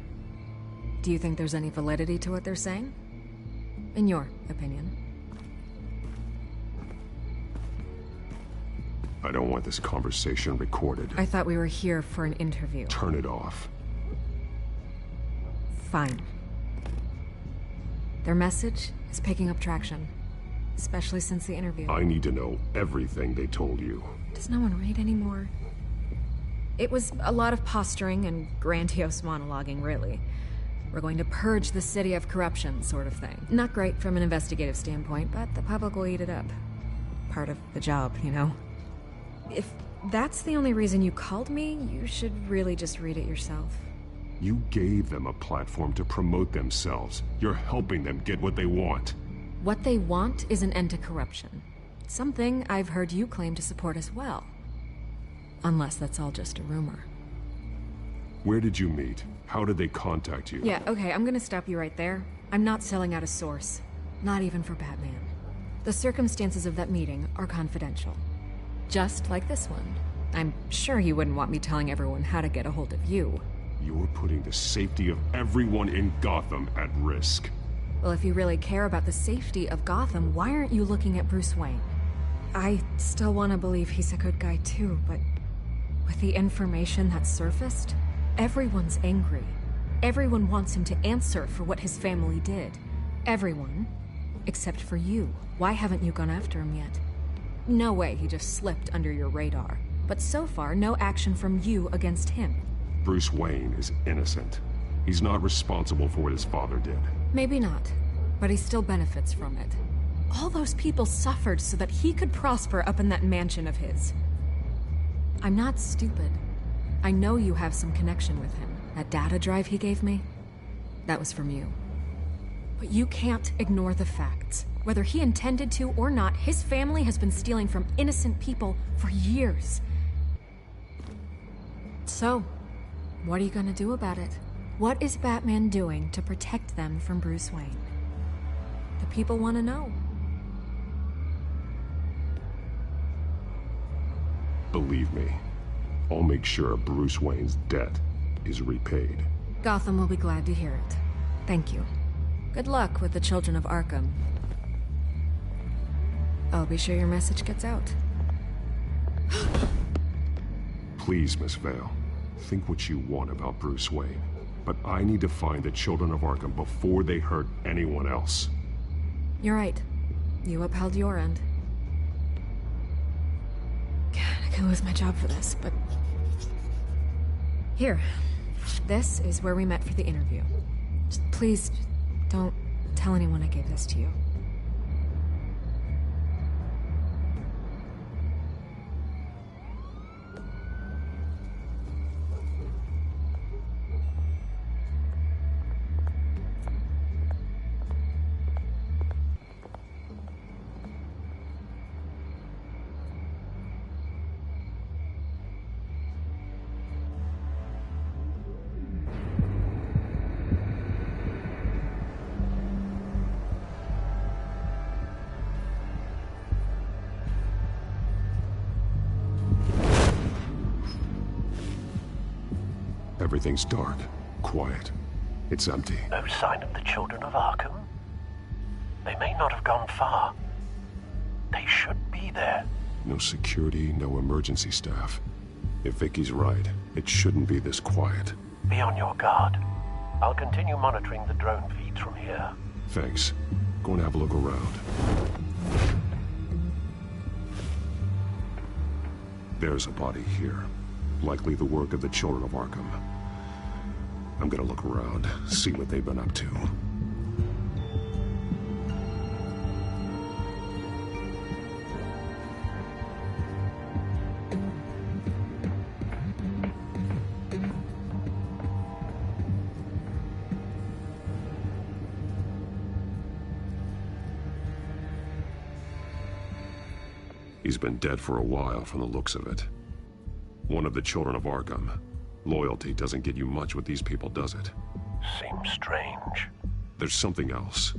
do you think there's any validity to what they're saying? In your opinion? I don't want this conversation recorded. I thought we were here for an interview. Turn it off. Fine. Their message is picking up traction, especially since the interview. I need to know everything they told you. Does no one read anymore? It was a lot of posturing and grandiose monologuing, really. We're going to purge the city of corruption, sort of thing. Not great from an investigative standpoint, but the public will eat it up. Part of the job, you know? If that's the only reason you called me, you should really just read it yourself. You gave them a platform to promote themselves. You're helping them get what they want. What they want is an end to corruption. Something I've heard you claim to support as well. Unless that's all just a rumor. Where did you meet? How did they contact you? Yeah, okay, I'm gonna stop you right there. I'm not selling out a source. Not even for Batman. The circumstances of that meeting are confidential. Just like this one. I'm sure you wouldn't want me telling everyone how to get a hold of you. You're putting the safety of everyone in Gotham at risk. Well, if you really care about the safety of Gotham, why aren't you looking at Bruce Wayne? I still want to believe he's a good guy too, but with the information that surfaced, everyone's angry. Everyone wants him to answer for what his family did. Everyone. Except for you. Why haven't you gone after him yet? No way he just slipped under your radar. But so far, no action from you against him. Bruce Wayne is innocent. He's not responsible for what his father did. Maybe not, but he still benefits from it. All those people suffered so that he could prosper up in that mansion of his. I'm not stupid. I know you have some connection with him. That data drive he gave me, that was from you. But you can't ignore the facts. Whether he intended to or not, his family has been stealing from innocent people for years. So, what are you gonna do about it? What is Batman doing to protect them from Bruce Wayne? The people want to know. Believe me, I'll make sure Bruce Wayne's debt is repaid. Gotham will be glad to hear it. Thank you. Good luck with the Children of Arkham. I'll be sure your message gets out. Please, Miss Vale, think what you want about Bruce Wayne. But I need to find the Children of Arkham before they hurt anyone else. You're right. You upheld your end. God, I could lose my job for this, but... Here. This is where we met for the interview. Just please, don't tell anyone I gave this to you. Everything's dark, quiet. It's empty. No sign of the Children of Arkham? They may not have gone far. They should be there. No security, no emergency staff. If Vicky's right, it shouldn't be this quiet. Be on your guard. I'll continue monitoring the drone feeds from here. Thanks. Go and have a look around. There's a body here. Likely the work of the Children of Arkham. I'm gonna look around, see what they've been up to. He's been dead for a while from the looks of it. One of the Children of Arkham. Loyalty doesn't get you much with these people, does it? Seems strange. There's something else.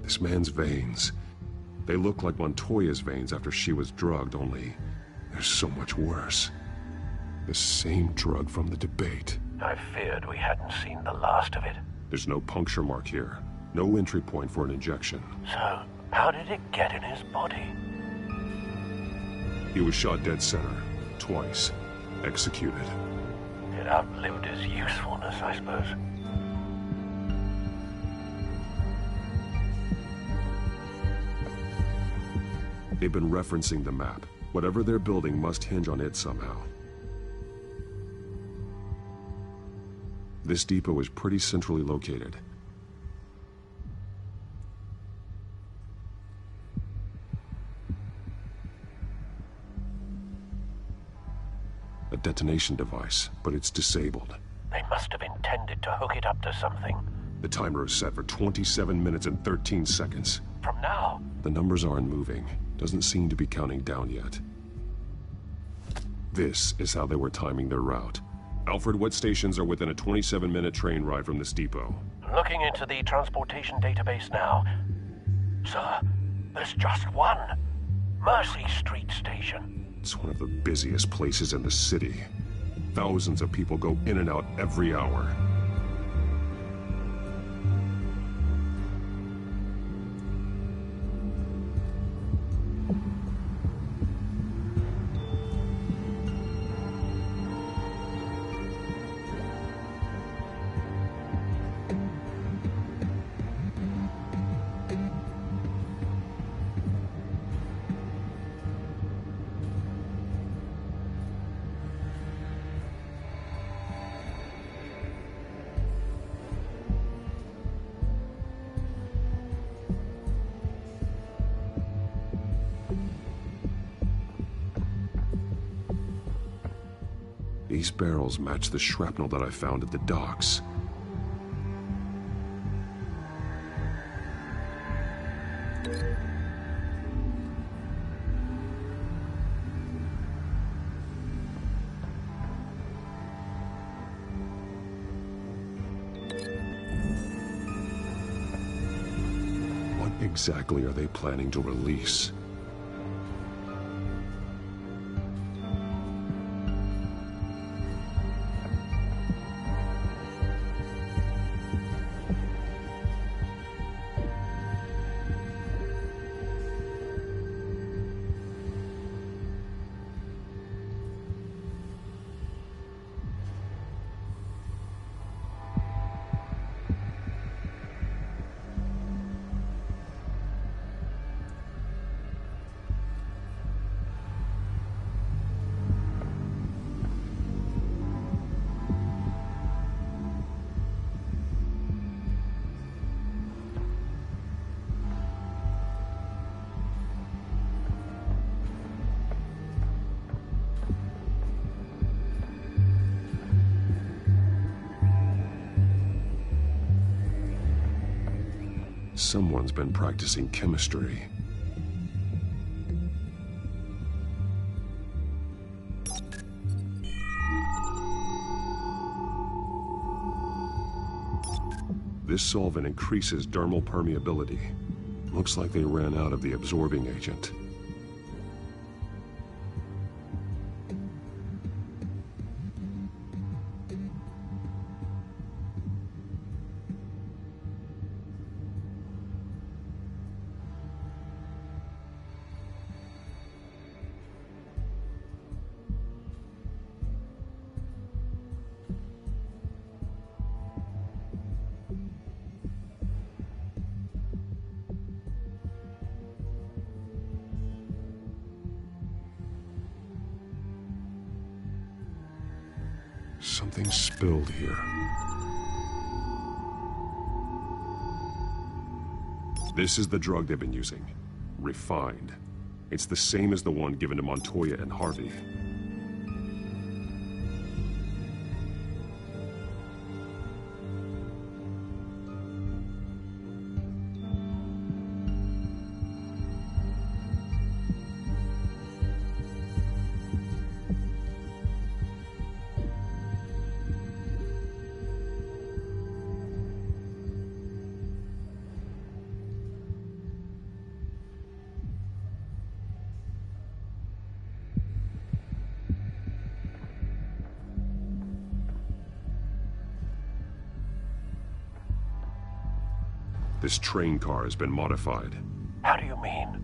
This man's veins. They look like Montoya's veins after she was drugged, only they're so much worse. The same drug from the debate. I feared we hadn't seen the last of it. There's no puncture mark here. No entry point for an injection. So, how did it get in his body? He was shot dead center, twice, executed. It outlived his usefulness, I suppose. They've been referencing the map. Whatever they're building must hinge on it somehow. This depot is pretty centrally located. A detonation device, but it's disabled. They must have intended to hook it up to something. The timer is set for 27 minutes and 13 seconds. From now? The numbers aren't moving. Doesn't seem to be counting down yet. This is how they were timing their route. Alfred, what stations are within a 27-minute train ride from this depot? Looking into the transportation database now. Sir, there's just one. Mercy Street Station. It's one of the busiest places in the city. Thousands of people go in and out every hour. These barrels match the shrapnel that I found at the docks. What exactly are they planning to release? Someone's been practicing chemistry. This solvent increases dermal permeability. Looks like they ran out of the absorbing agent. Something spilled here. This is the drug they've been using. Refined. It's the same as the one given to Montoya and Harvey. This train car has been modified. How do you mean?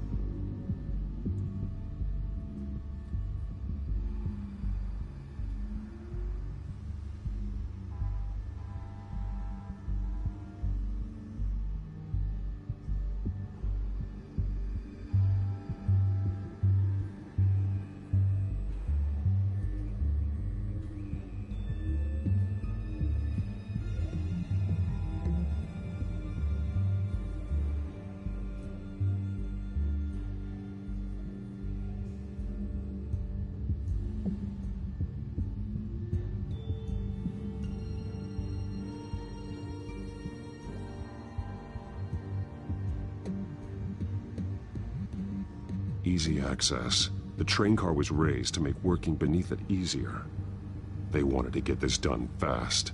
Easy access. The train car was raised to make working beneath it easier. They wanted to get this done fast.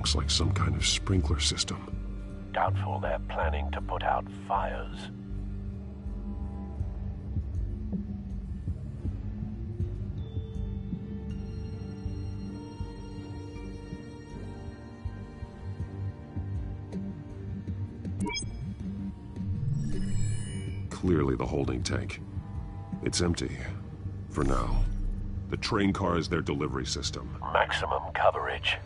Looks like some kind of sprinkler system. Doubtful they're planning to put out fires. Clearly the holding tank. It's empty. For now. The train car is their delivery system. Maximum coverage.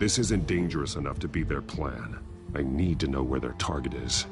This isn't dangerous enough to be their plan. I need to know where their target is.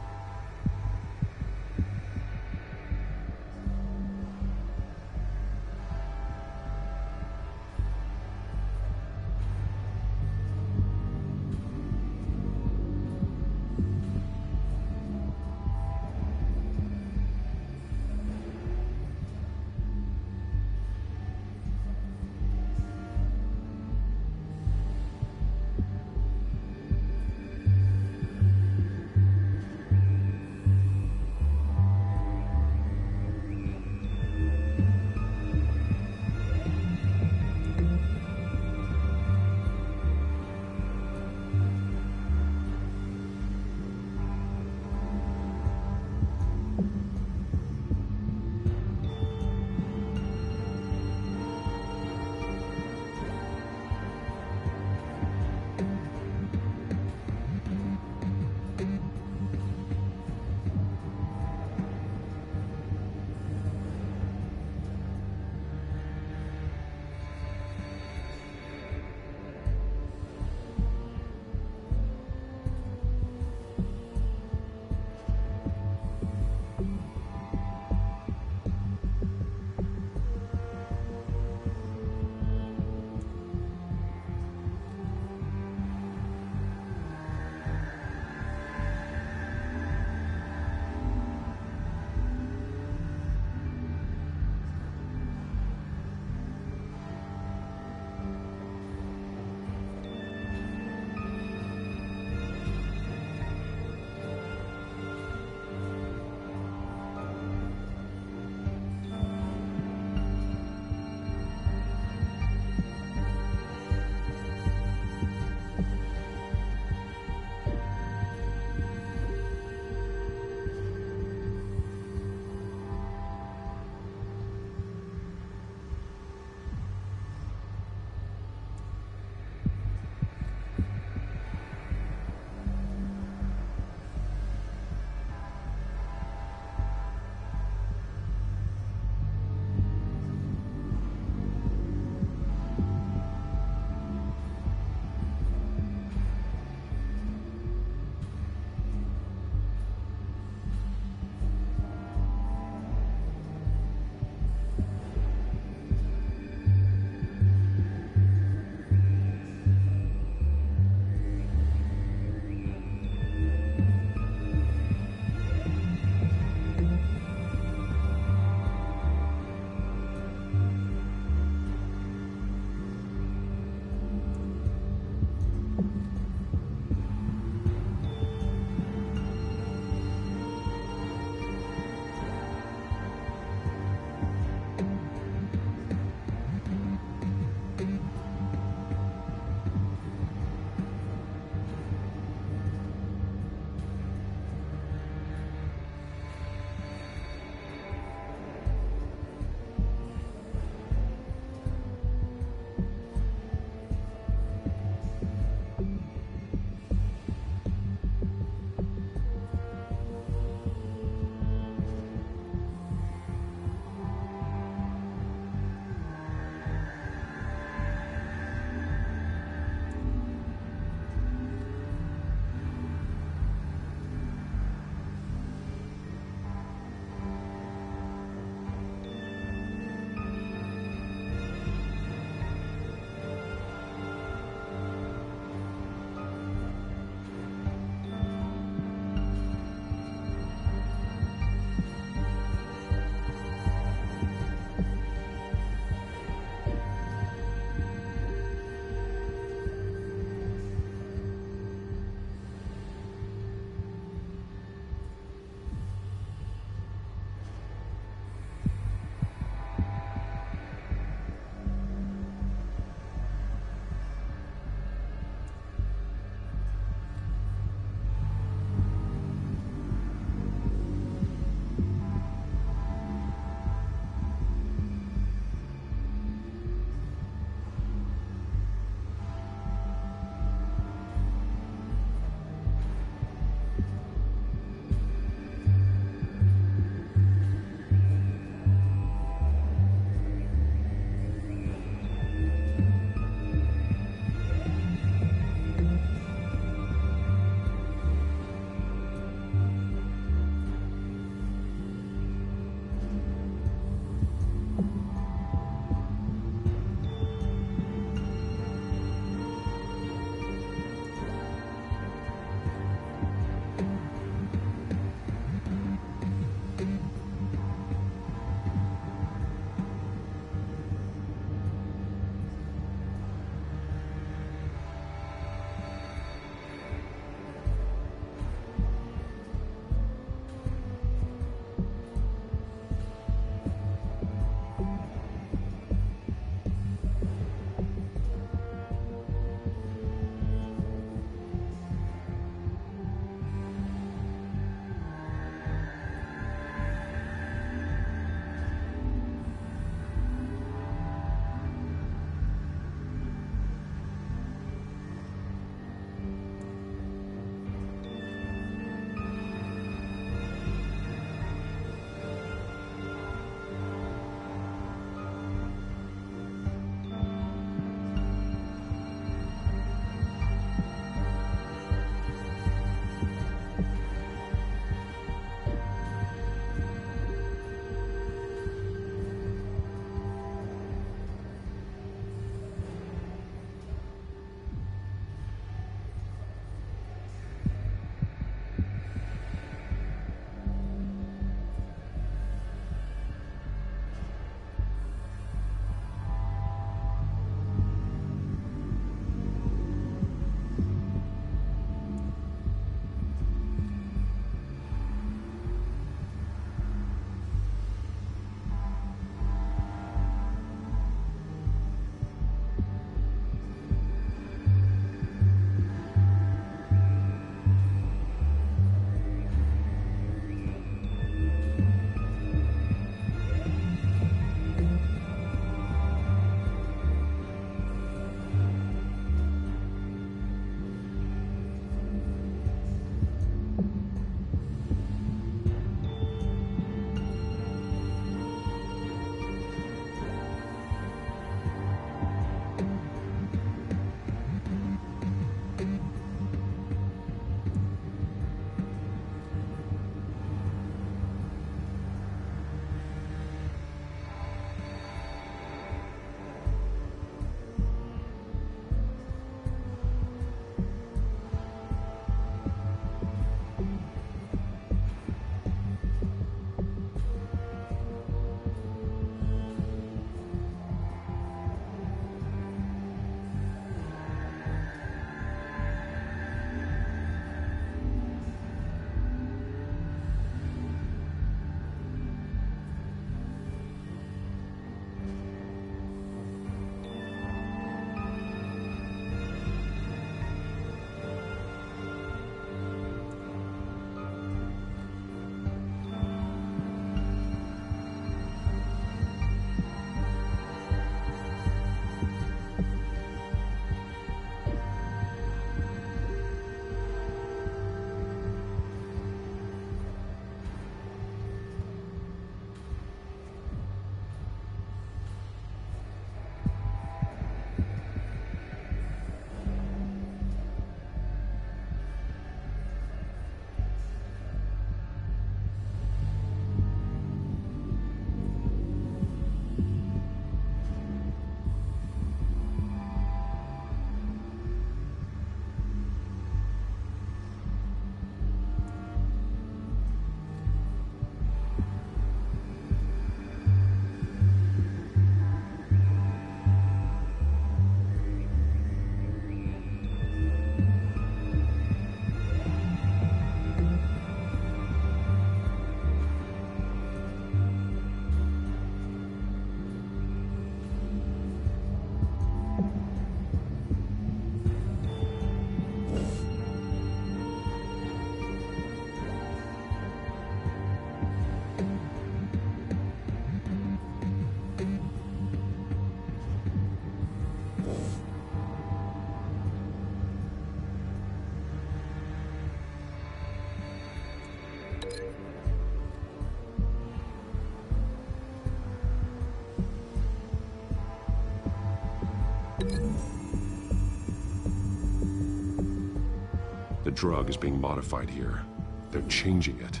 The drug is being modified here. They're changing it.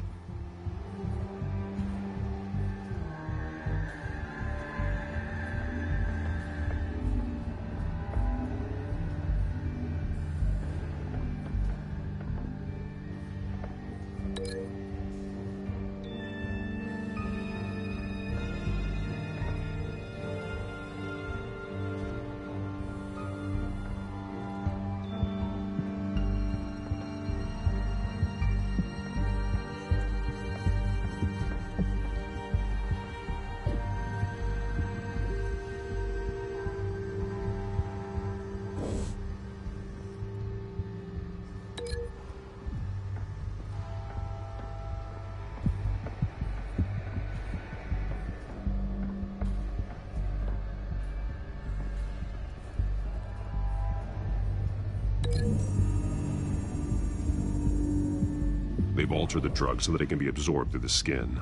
They've altered the drug so that it can be absorbed through the skin.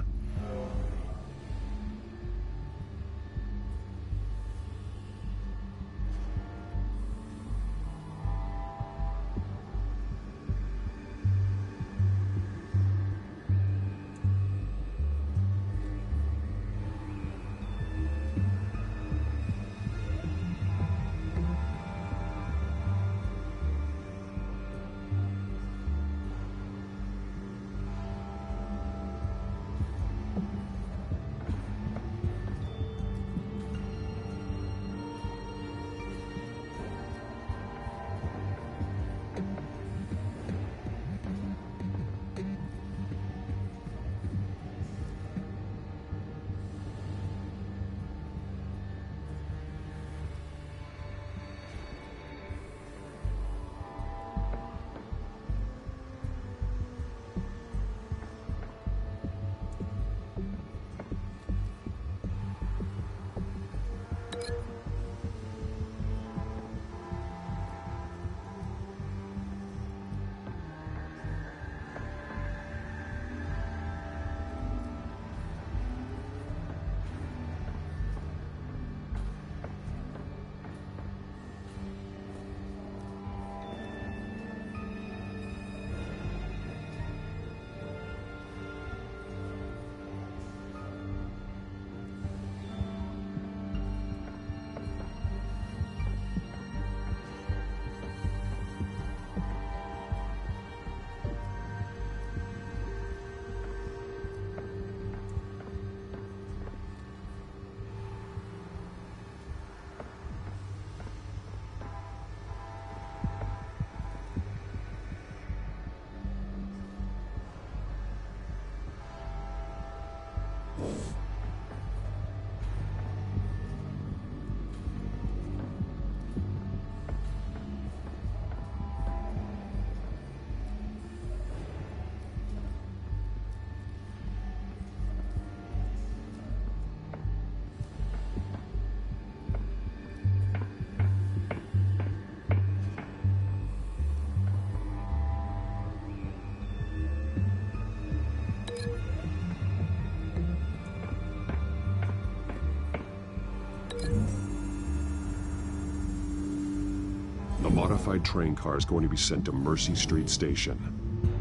The modified train car is going to be sent to Mercy Street Station.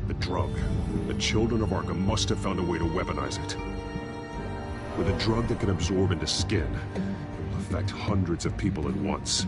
The drug. The children of Arkham must have found a way to weaponize it. With a drug that can absorb into skin, it will affect hundreds of people at once.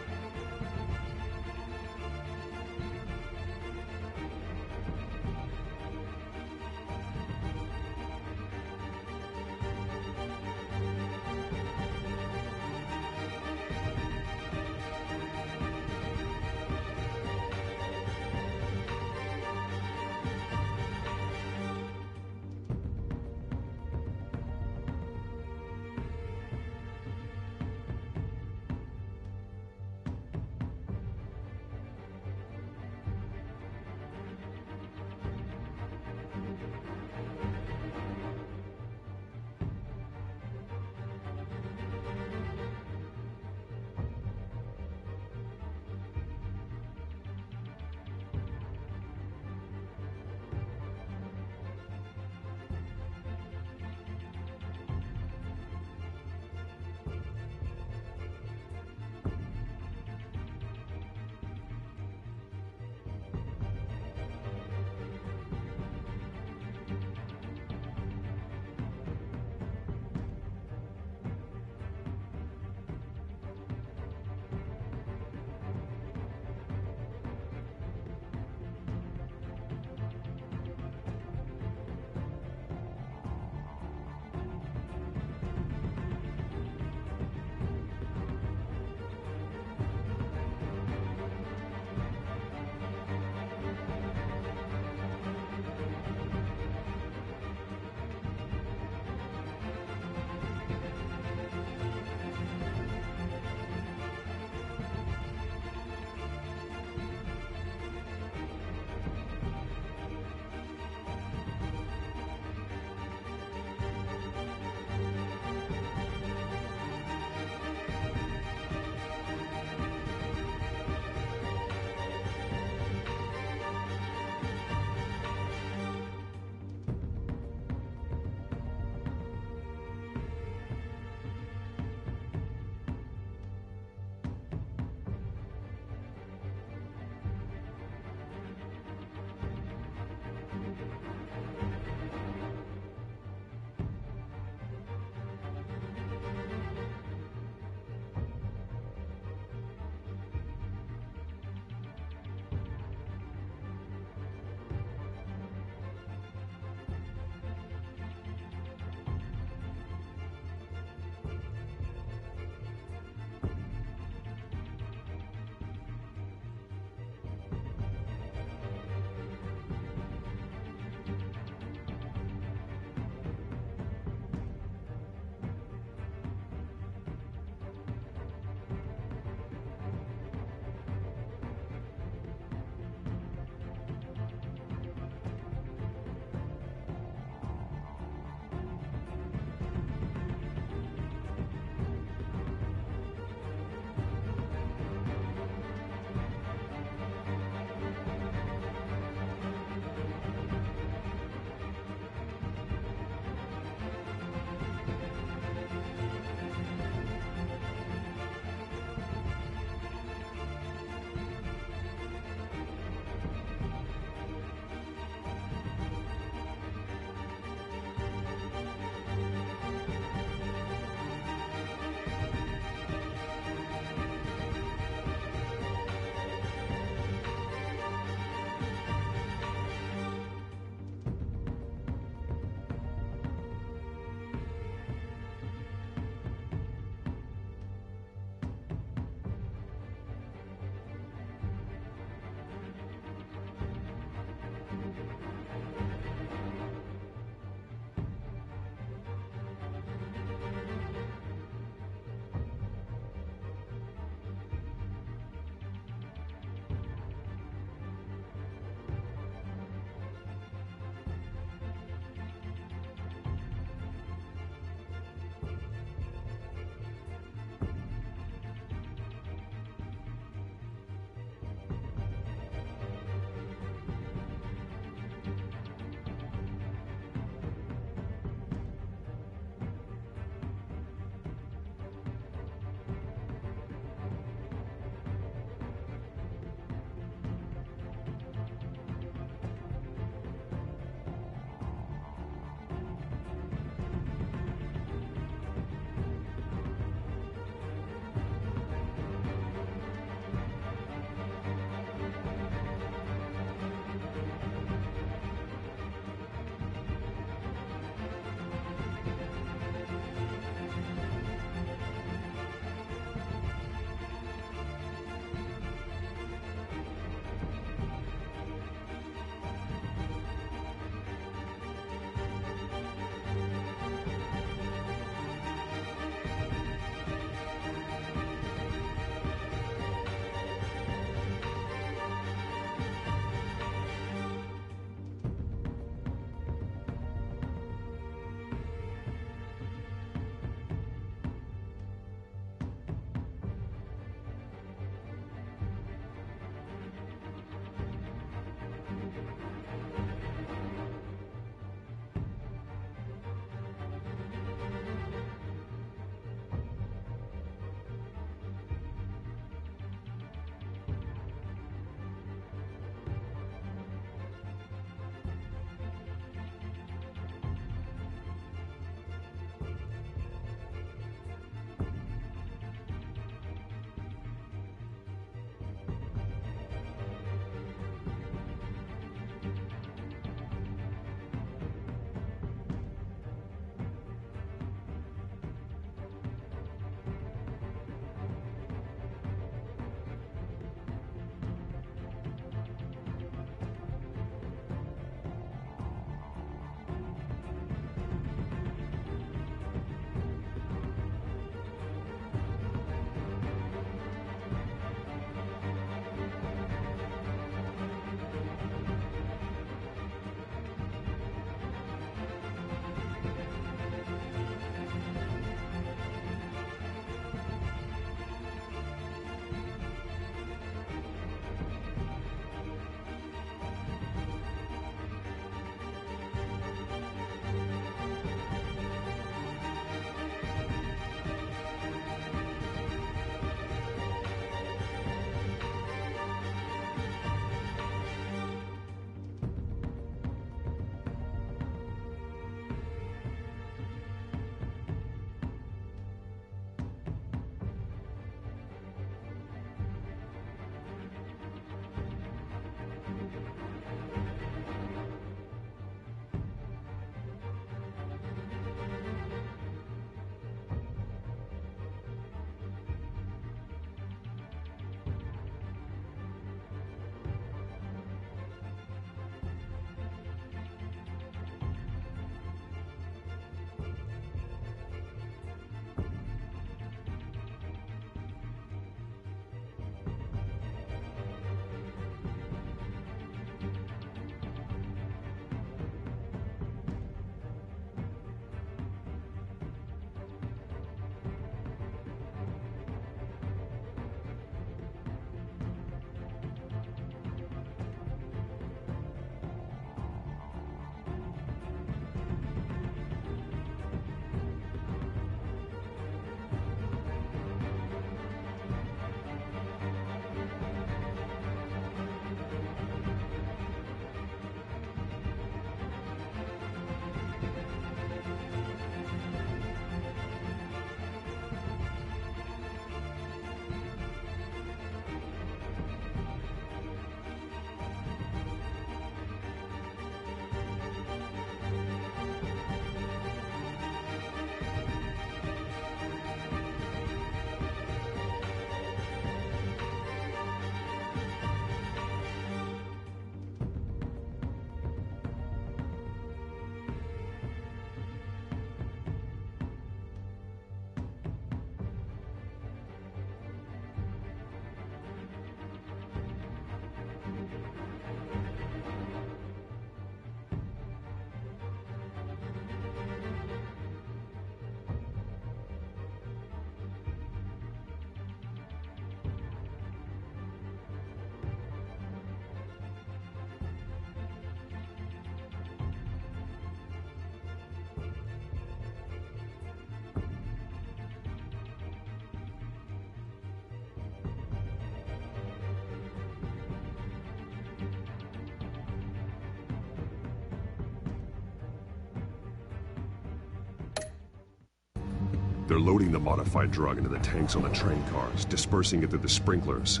They're loading the modified drug into the tanks on the train cars, dispersing it through the sprinklers.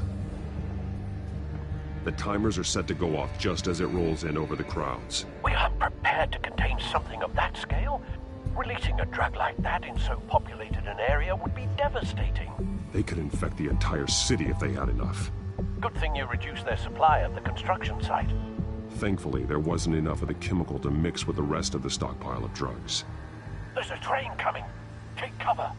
The timers are set to go off just as it rolls in over the crowds. We aren't prepared to contain something of that scale. Releasing a drug like that in so populated an area would be devastating. They could infect the entire city if they had enough. Good thing you reduced their supply at the construction site. Thankfully, there wasn't enough of the chemical to mix with the rest of the stockpile of drugs. There's a train coming. Take cover.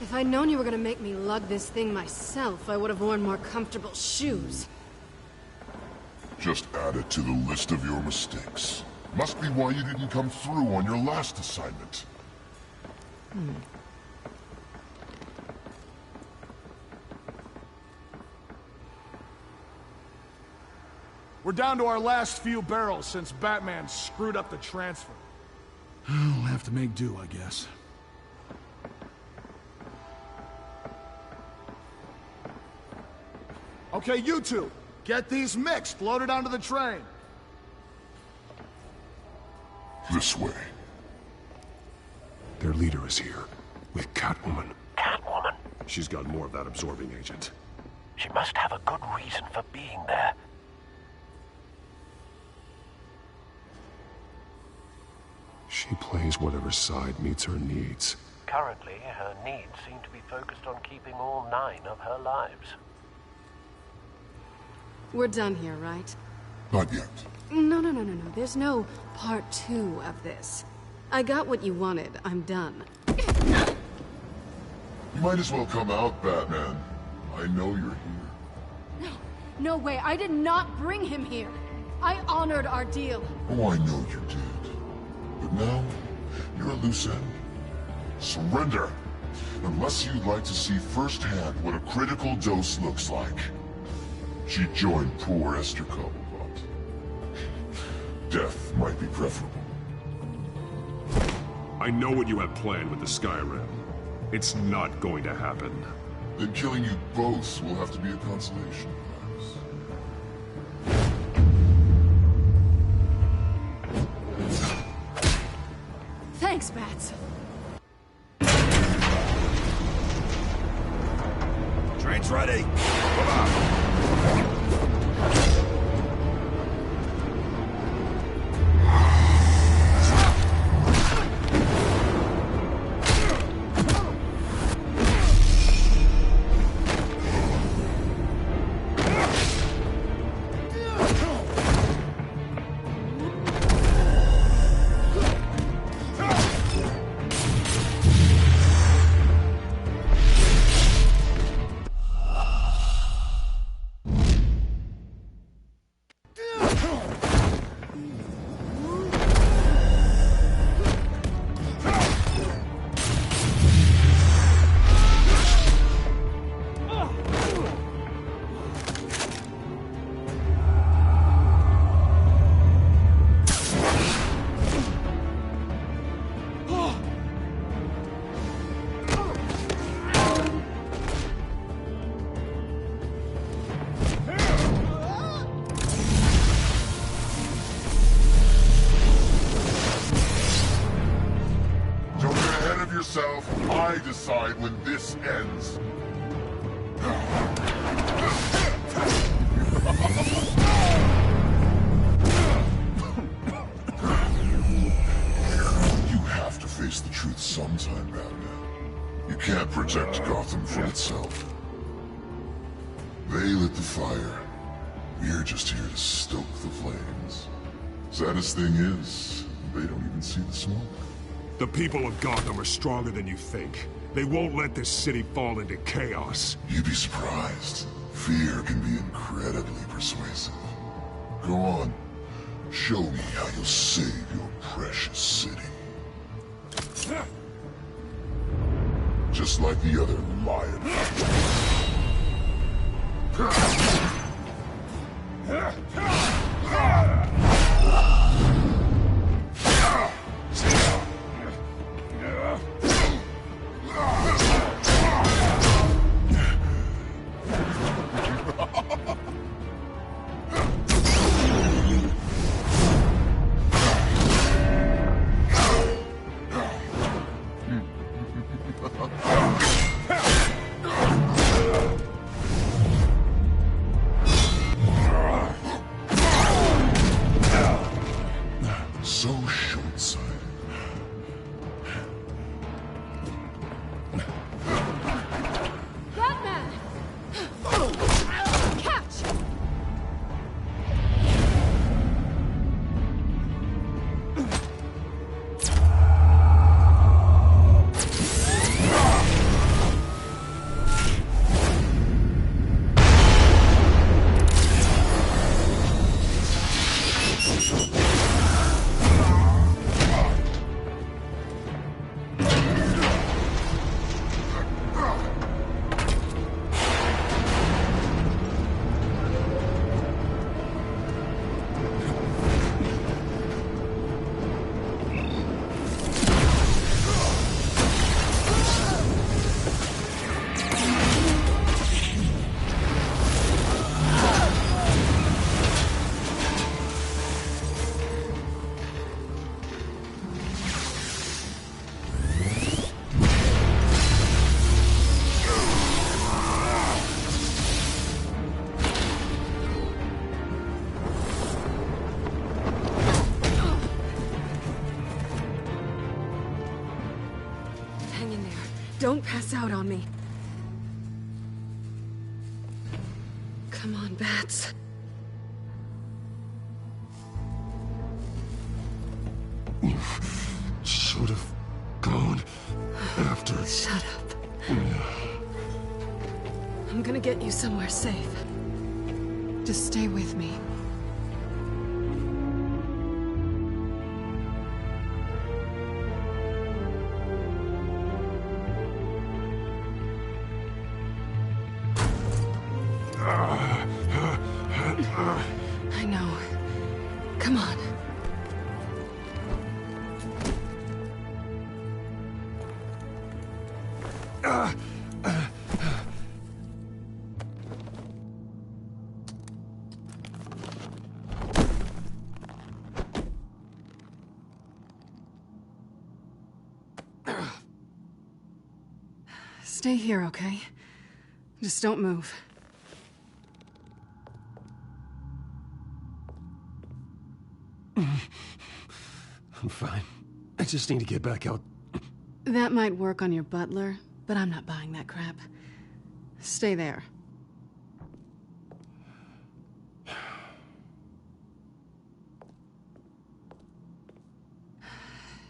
If I'd known you were gonna make me lug this thing myself, I would have worn more comfortable shoes. Just add it to the list of your mistakes. Must be why you didn't come through on your last assignment. We're down to our last few barrels since Batman screwed up the transfer. We'll have to make do, I guess. Okay, you two, get these mixed, loaded onto the train. This way. Their leader is here, with Catwoman. Catwoman? She's got more of that absorbing agent. She must have a good reason for being there. She plays whatever side meets her needs. Currently, her needs seem to be focused on keeping all 9 of her lives. We're done here, right? Not yet. No. There's no part 2 of this. I got what you wanted. I'm done. You might as well come out, Batman. I know you're here. No way. I did not bring him here. I honored our deal. Oh, I know you did. But now, you're a loose end. Surrender! Unless you'd like to see firsthand what a critical dose looks like. She joined poor Esther Cobblepot. Death might be preferable. I know what you have planned with the Skyrim. It's not going to happen. Then killing you both will have to be a consolation prize. Thanks, Bats. Train's ready. Come on. I decide when this ends. You have to face the truth sometime, Batman. You can't protect Gotham from itself. They lit the fire. We're just here to stoke the flames. Saddest thing is, they don't even see the smoke. The people of Gotham are stronger than you think. They won't let this city fall into chaos. You'd be surprised. Fear can be incredibly persuasive. Go on. Show me how you'll save your precious city. Just like the other lion. So short-sighted. Batman! Catch! Don't pass out on me. Come on, Bats. You should have gone after... Shut up. I'm gonna get you somewhere safe. Just stay with me. I know. Come on. Stay here, okay? Just don't move. I'm fine. I just need to get back out. That might work on your butler, but I'm not buying that crap. Stay there.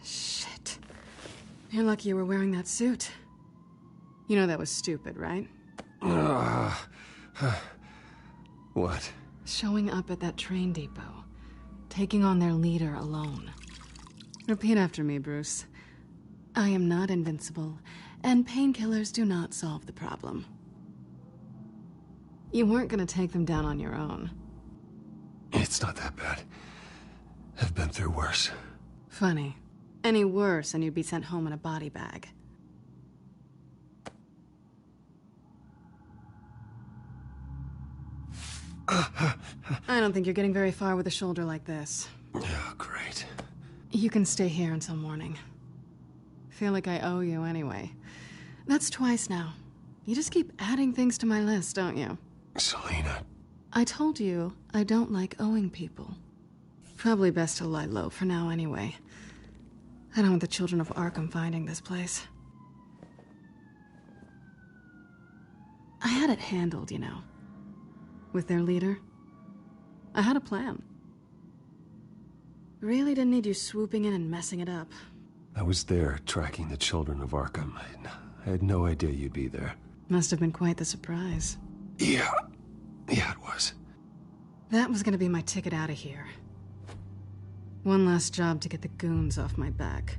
Shit. You're lucky you were wearing that suit. You know that was stupid, right? What? Showing up at that train depot. Taking on their leader alone. Repeat after me, Bruce. I am not invincible, and painkillers do not solve the problem. You weren't gonna take them down on your own. It's not that bad. I've been through worse. Funny. Any worse and you'd be sent home in a body bag. I don't think you're getting very far with a shoulder like this. Oh, great. You can stay here until morning. Feel like I owe you anyway. That's twice now. You just keep adding things to my list, don't you? Selina. I told you I don't like owing people. Probably best to lie low for now anyway. I don't want the children of Arkham finding this place. I had it handled, you know. With their leader. I had a plan. Really didn't need you swooping in and messing it up. I was there tracking the children of Arkham. I had no idea you'd be there. Must have been quite the surprise. Yeah, it was. That was gonna be my ticket out of here. One last job to get the goons off my back.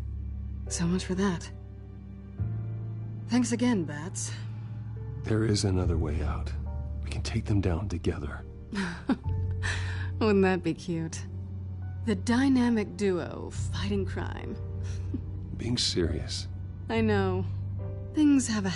So much for that. Thanks again, Bats. There is another way out. We can take them down together. Wouldn't that be cute? The dynamic duo fighting crime. Being serious. I know. Things have a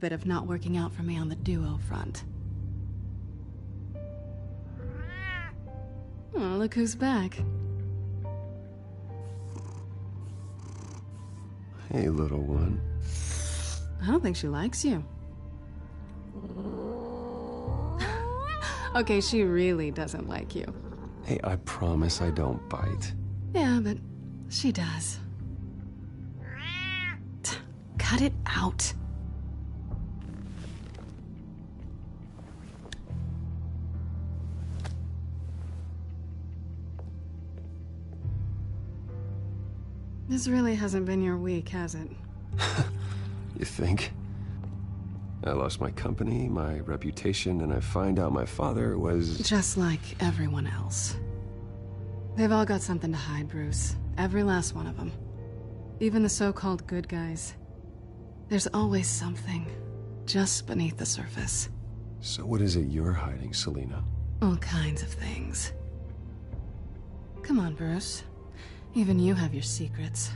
bit of not working out for me on the duo front. Oh, look who's back. Hey, little one. I don't think she likes you. Okay, she really doesn't like you. Hey, I promise I don't bite. Yeah, but she does. Cut it out. This really hasn't been your week, has it? You think? I lost my company, my reputation, and I find out my father was... Just like everyone else. They've all got something to hide, Bruce. Every last one of them. Even the so-called good guys. There's always something, just beneath the surface. So what is it you're hiding, Selina? All kinds of things. Come on, Bruce. Even you have your secrets.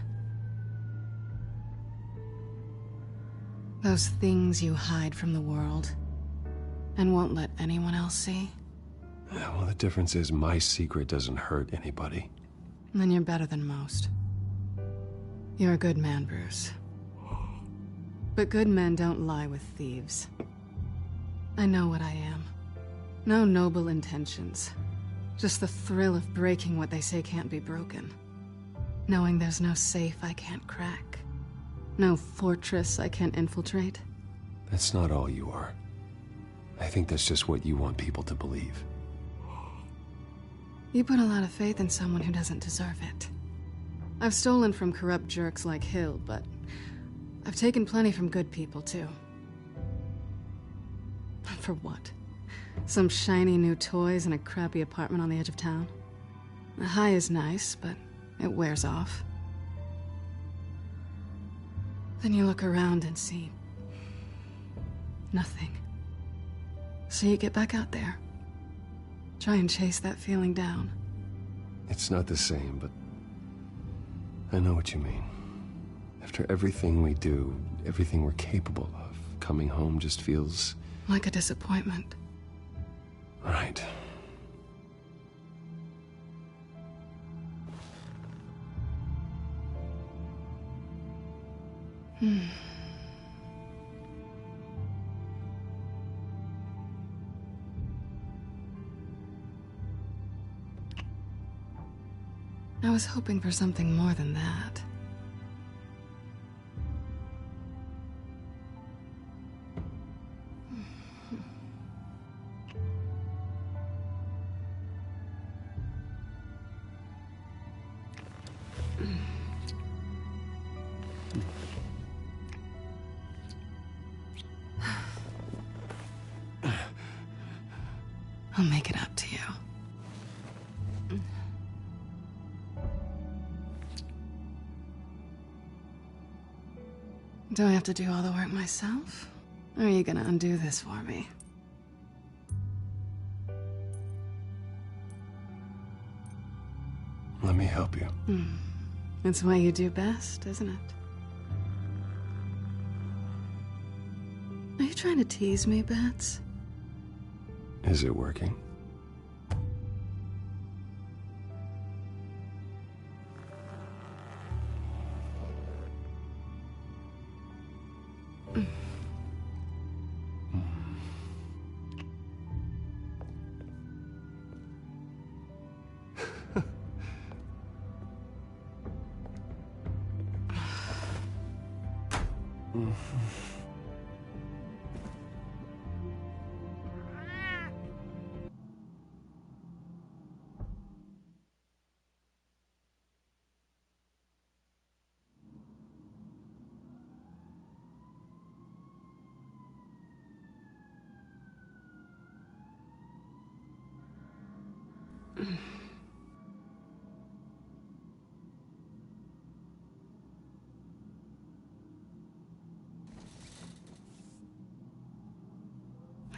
Those things you hide from the world and won't let anyone else see. Yeah, well, the difference is my secret doesn't hurt anybody. Then you're better than most. You're a good man, Bruce. But good men don't lie with thieves. I know what I am. No noble intentions. Just the thrill of breaking what they say can't be broken. Knowing there's no safe I can't crack. No fortress I can't infiltrate. That's not all you are. I think that's just what you want people to believe. You put a lot of faith in someone who doesn't deserve it. I've stolen from corrupt jerks like Hill, but I've taken plenty from good people, too. For what? Some shiny new toys and a crappy apartment on the edge of town? The high is nice, but it wears off. Then you look around and see nothing. So you get back out there. Try and chase that feeling down. It's not the same, but I know what you mean. After everything we do, everything we're capable of, coming home just feels... like a disappointment. Right. I was hoping for something more than that. I'll make it up to you. Do I have to do all the work myself? Or are you gonna undo this for me? Let me help you. It's what you do best, isn't it? Are you trying to tease me, Bats? Is it working?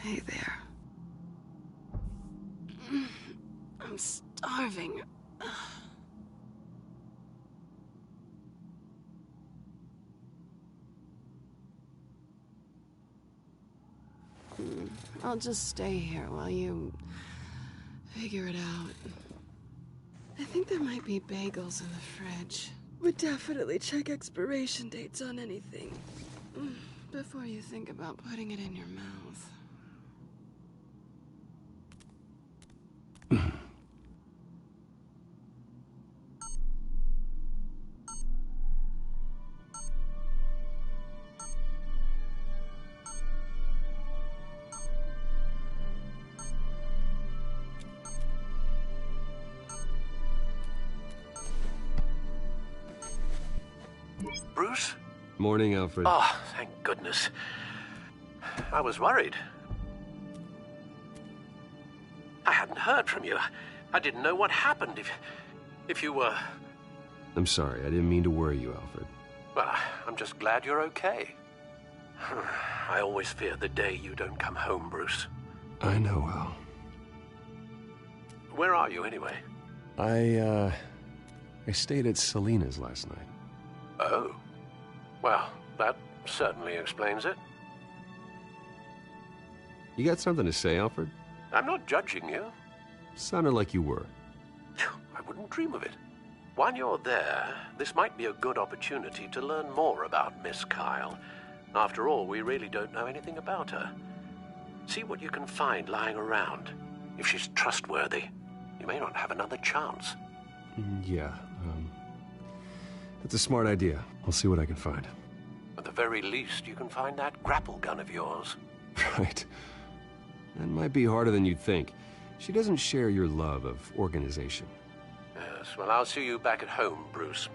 Hey there. I'm starving. I'll just stay here while you figure it out. I think there might be bagels in the fridge. Would definitely check expiration dates on anything before you think about putting it in your mouth. Bruce? Morning, Alfred. Oh, thank goodness. I was worried. I hadn't heard from you. I didn't know what happened if you were... I'm sorry, I didn't mean to worry you, Alfred. Well, I'm just glad you're okay. I always fear the day you don't come home, Bruce. I know, Al. Where are you, anyway? I stayed at Selena's last night. Oh. Well, that certainly explains it. You got something to say, Alfred? I'm not judging you. Sounded like you were. I wouldn't dream of it. While you're there, this might be a good opportunity to learn more about Miss Kyle. After all, we really don't know anything about her. See what you can find lying around. If she's trustworthy, you may not have another chance. Yeah, that's a smart idea. I'll see what I can find. At the very least, you can find that grapple gun of yours. Right. That might be harder than you'd think. She doesn't share your love of organization. Yes, well, I'll see you back at home, Bruce.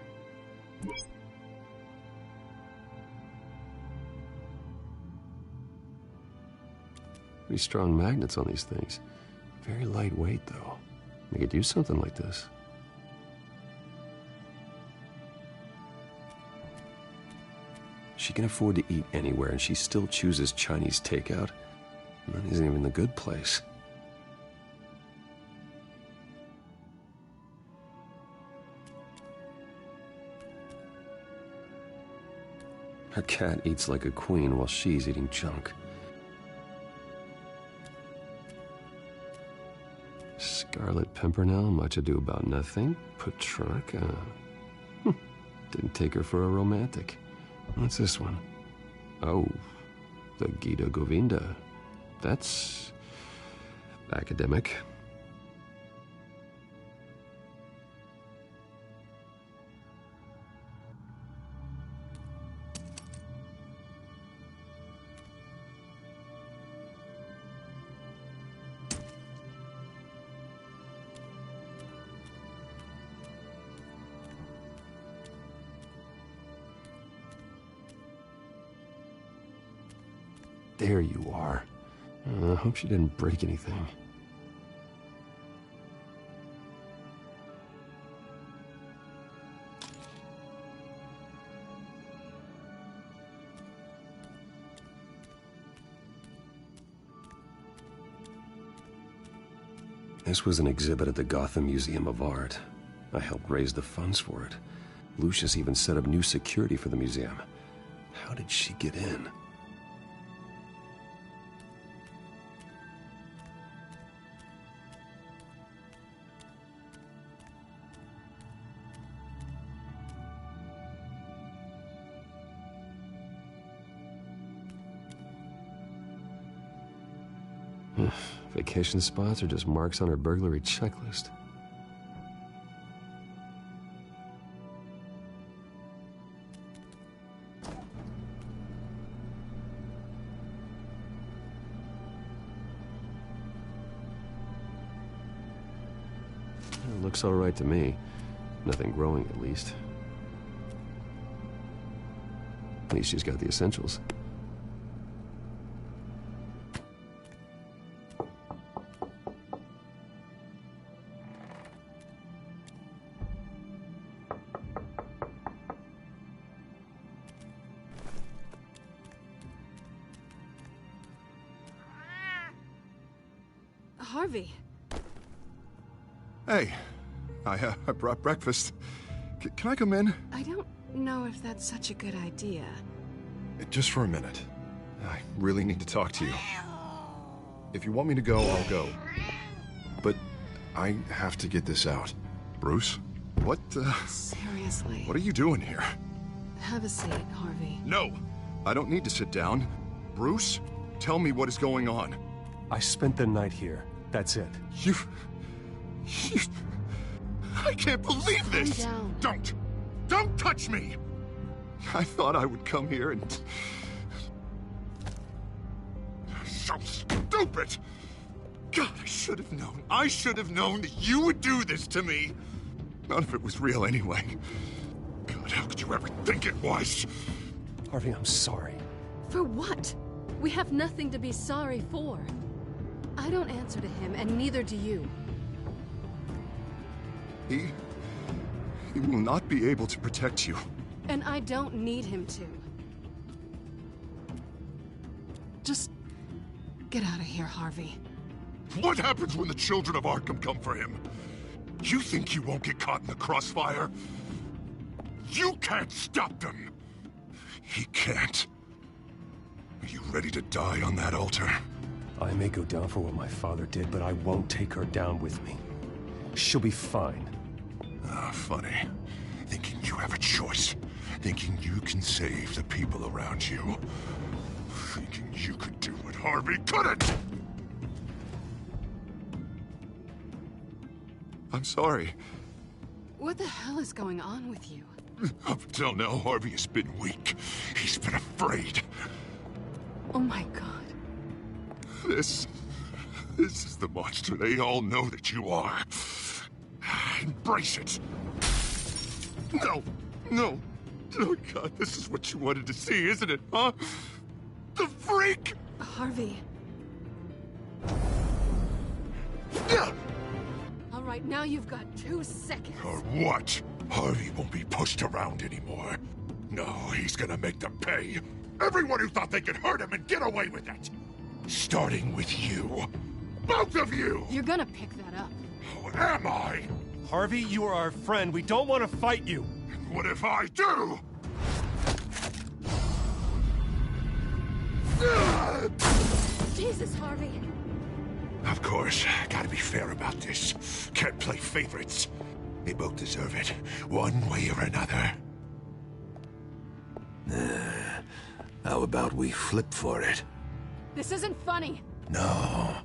Pretty strong magnets on these things. Very lightweight, though. They could use something like this. She can afford to eat anywhere, and she still chooses Chinese takeout. And that isn't even the good place. Her cat eats like a queen while she's eating junk. Scarlet Pimpernel, much ado about nothing. Petrarca. Didn't take her for a romantic. What's this one? Oh, the Gita Govinda. That's academic. There you are. I hope she didn't break anything. This was an exhibit at the Gotham Museum of Art. I helped raise the funds for it. Lucius even set up new security for the museum. How did she get in? Vacation spots are just marks on her burglary checklist. It looks all right to me. Nothing growing, at least. At least she's got the essentials. Harvey. Hey, I brought breakfast. Can I come in? I don't know if that's such a good idea. Just for a minute. I really need to talk to you. If you want me to go, I'll go. But I have to get this out. Bruce? What, Seriously. What are you doing here? Have a seat, Harvey. No! I don't need to sit down. Bruce, tell me what is going on. I spent the night here. That's it. You... I can't believe this! Calm down. Don't touch me! I thought I would come here and... So stupid! God, I should have known. I should have known that you would do this to me. None of it was real anyway. God, how could you ever think it was? Harvey, I'm sorry. For what? We have nothing to be sorry for. I don't answer to him, and neither do you. He will not be able to protect you. And I don't need him to. Just get out of here, Harvey. What happens when the children of Arkham come for him? You think you won't get caught in the crossfire? You can't stop them! He can't. Are you ready to die on that altar? I may go down for what my father did, but I won't take her down with me. She'll be fine. Ah, funny. Thinking you have a choice. Thinking you can save the people around you. Thinking you could do what Harvey couldn't! I'm sorry. What the hell is going on with you? Up until now, Harvey has been weak. He's been afraid. Oh my God. This is the monster they all know that you are. Embrace it. No. Oh God, this is what you wanted to see, isn't it, huh? The freak! Harvey. All right, now you've got 2 seconds. Or what? Harvey won't be pushed around anymore. No, he's gonna make them pay. Everyone who thought they could hurt him and get away with it. Starting with you. Both of you! You're gonna pick that up. Who am I? Harvey, you are our friend. We don't want to fight you. What if I do? Jesus, Harvey. Of course, gotta be fair about this. Can't play favorites. They both deserve it, one way or another. How about we flip for it? This isn't funny. No,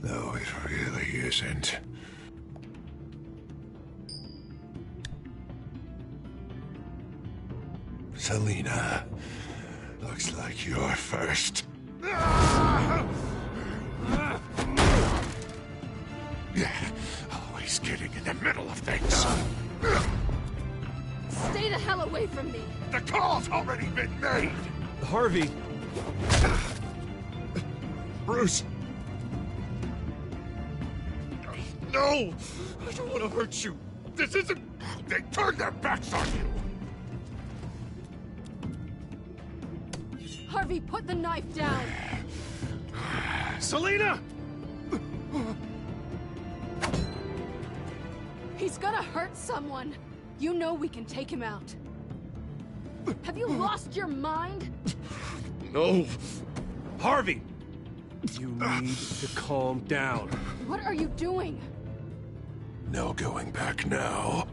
it really isn't. Selina, looks like you're first. Yeah, always getting in the middle of things. Stay the hell away from me. The call's already been made. Harvey. Bruce. No! I don't want to hurt you. This isn't... They turned their backs on you. Harvey, put the knife down. Selina! He's gonna hurt someone. You know we can take him out. Have you lost your mind? No. Harvey! You need to calm down. What are you doing? No going back now.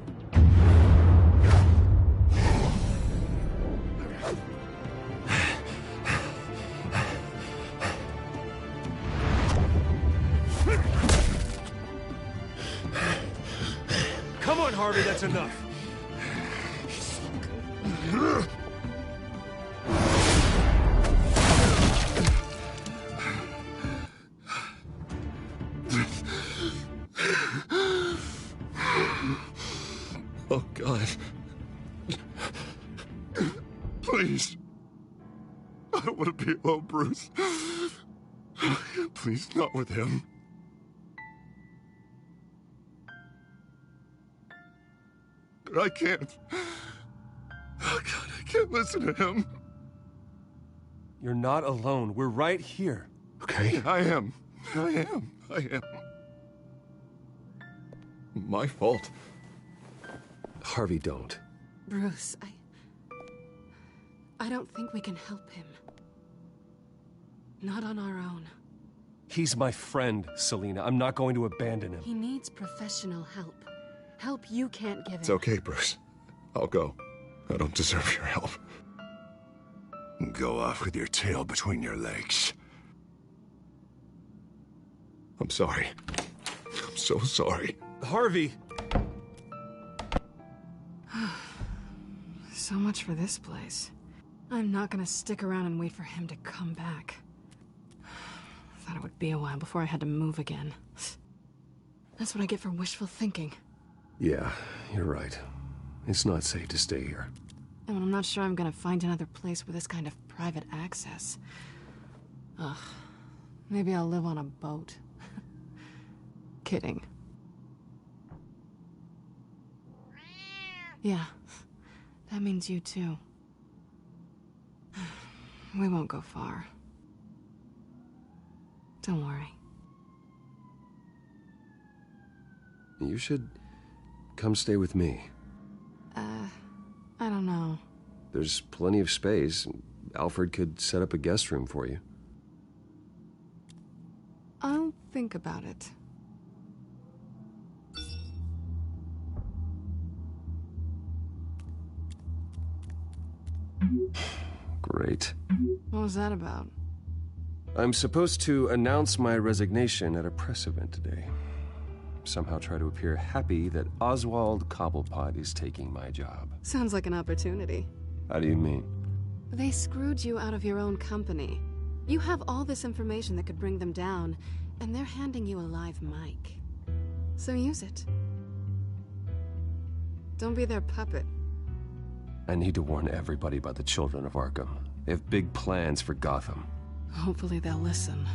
Come on, Harvey, that's enough. Oh, God. Please. I don't want to be alone, Bruce. Please, not with him. But I can't. Oh, God, I can't listen to him. You're not alone. We're right here. Okay, I am. My fault. Harvey, don't. Bruce, I don't think we can help him. Not on our own. He's my friend, Selina. I'm not going to abandon him. He needs professional help. Help you can't give him. It's okay, Bruce. I'll go. I don't deserve your help. Go off with your tail between your legs. I'm sorry. I'm so sorry. Harvey! So much for this place. I'm not gonna stick around and wait for him to come back. Thought it would be a while before I had to move again. That's what I get for wishful thinking. Yeah, you're right. It's not safe to stay here. And I'm not sure I'm gonna find another place with this kind of private access. Ugh. Maybe I'll live on a boat. Kidding. Yeah. That means you too. We won't go far. Don't worry. You should come stay with me. I don't know. There's plenty of space. Alfred could set up a guest room for you. I'll think about it. Great. What was that about? I'm supposed to announce my resignation at a press event today. Somehow try to appear happy that Oswald Cobblepot is taking my job. Sounds like an opportunity. How do you mean? They screwed you out of your own company. You have all this information that could bring them down, and they're handing you a live mic. So use it. Don't be their puppet. I need to warn everybody about the Children of Arkham. They have big plans for Gotham. Hopefully they'll listen.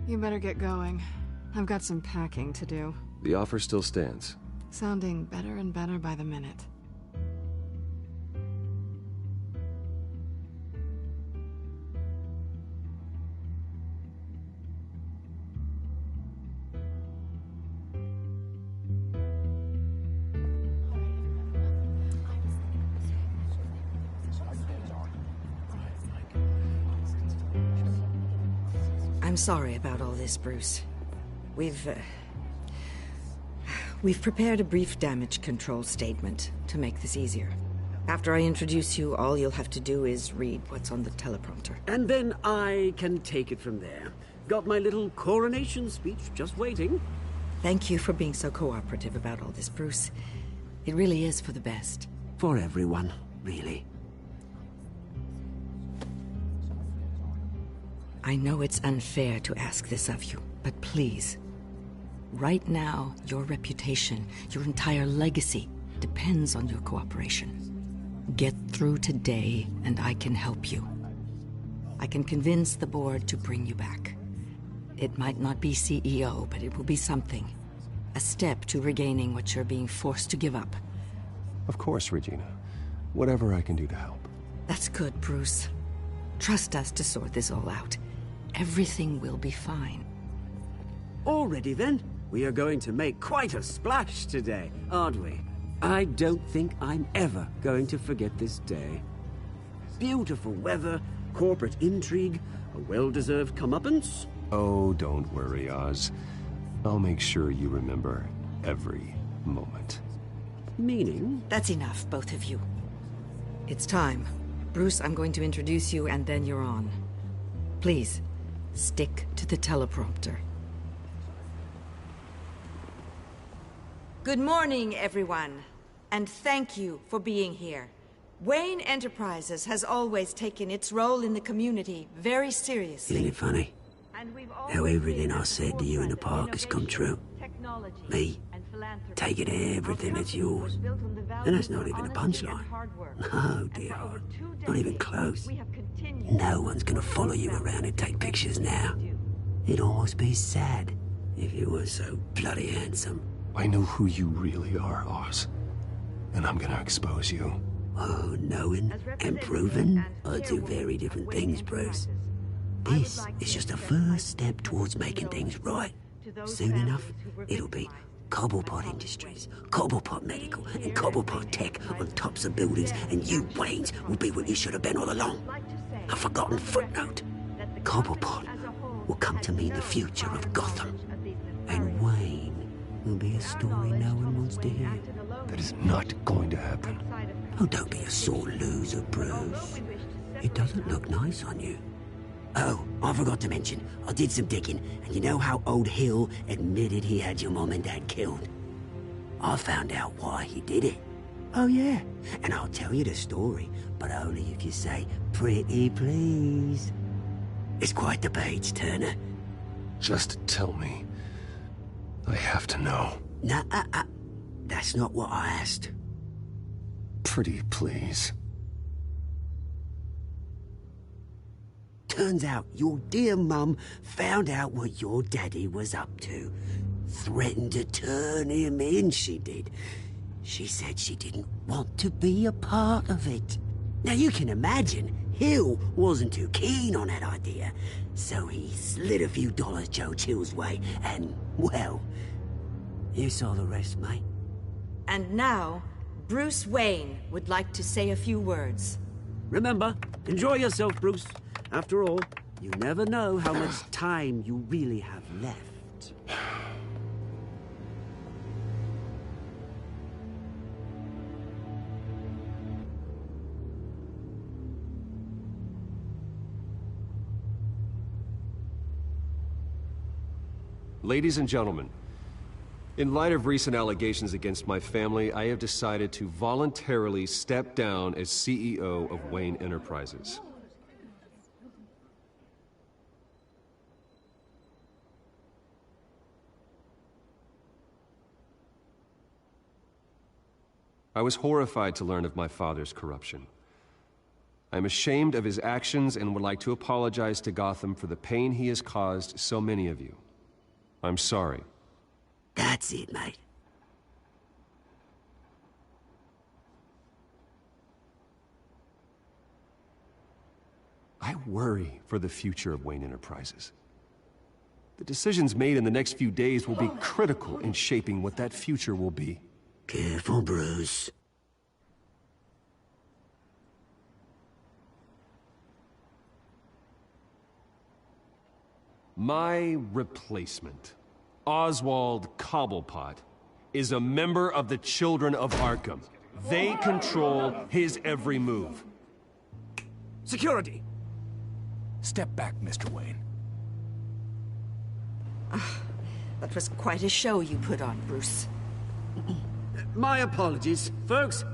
You better get going. I've got some packing to do. The offer still stands. Sounding better and better by the minute. I'm sorry about all this, Bruce. We've prepared a brief damage control statement to make this easier. After I introduce you, all you'll have to do is read what's on the teleprompter. And then I can take it from there. Got my little coronation speech just waiting. Thank you for being so cooperative about all this, Bruce. It really is for the best. For everyone, really. I know it's unfair to ask this of you, but please. Right now, your reputation, your entire legacy, depends on your cooperation. Get through today, and I can help you. I can convince the board to bring you back. It might not be CEO, but it will be something. A step to regaining what you're being forced to give up. Of course, Regina. Whatever I can do to help. That's good, Bruce. Trust us to sort this all out. Everything will be fine. Already then, we are going to make quite a splash today, aren't we? I don't think I'm ever going to forget this day. Beautiful weather, corporate intrigue, a well-deserved comeuppance. Oh, don't worry, Oz. I'll make sure you remember every moment. Meaning? That's enough, both of you. It's time. Bruce, I'm going to introduce you, and then you're on. Please, stick to the teleprompter. Good morning, everyone, and thank you for being here. Wayne Enterprises has always taken its role in the community very seriously. Isn't it funny? How everything I said to you in the park has come true. Me, taking everything that's yours. And that's not even a punchline. No, dear, not even close. No one's gonna follow you around and take pictures now. It'd almost be sad if you were so bloody handsome. I know who you really are, Oz. And I'm gonna expose you. Oh, knowing and proving are two very different things, Bruce. This is just a first step towards making things right. Soon enough, it'll be Cobblepot Industries, Cobblepot Medical, and Cobblepot Tech on tops of buildings, and you, Waynes, will be what you should have been all along. A forgotten footnote. Cobblepot will come to mean the future of Gotham. And Wayne will be a story no one wants to hear. That is not going to happen. Oh, don't be a sore loser, Bruce. It doesn't look nice on you. Oh, I forgot to mention, I did some digging, and you know how old Hill admitted he had your mom and dad killed? I found out why he did it. Oh, yeah. And I'll tell you the story, but only if you say, pretty please. It's quite the page, Turner. Just tell me. I have to know. Nah, that's not what I asked. Pretty please. Turns out your dear mum found out what your daddy was up to. Threatened to turn him in, she did. She said she didn't want to be a part of it. Now you can imagine, Hill wasn't too keen on that idea. So he slid a few dollars Joe Chill's way, and, well, you saw the rest, mate. And now, Bruce Wayne would like to say a few words. Remember, enjoy yourself, Bruce. After all, you never know how much time you really have left. Ladies and gentlemen, in light of recent allegations against my family, I have decided to voluntarily step down as CEO of Wayne Enterprises. I was horrified to learn of my father's corruption. I am ashamed of his actions and would like to apologize to Gotham for the pain he has caused so many of you. I'm sorry. That's it, mate. I worry for the future of Wayne Enterprises. The decisions made in the next few days will be critical in shaping what that future will be. Careful, Bruce. My replacement, Oswald Cobblepot, is a member of the Children of Arkham. They control his every move. Security! Step back, Mr. Wayne. That was quite a show you put on, Bruce. My apologies. Folks,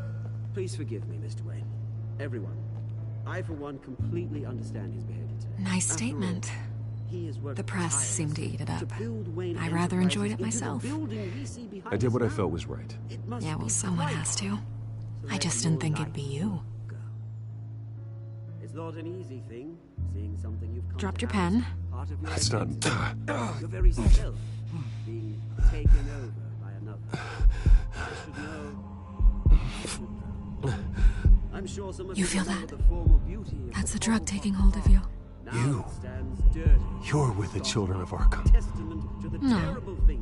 please forgive me, Mr. Wayne. Everyone. I, for one, completely understand his behavior today. Nice statement. The press seemed to eat it up. I rather enjoyed it myself. I did what I felt was right. Yeah, well, someone has to. I just didn't think it'd be you. It's not an easy thing, seeing something you've Dropped your pen. That's not... Your very self being taken over by another. I should know. I'm sure some of You feel that? the form of beauty of That's the drug taking hold of you. You're with the Children of Arkham. No,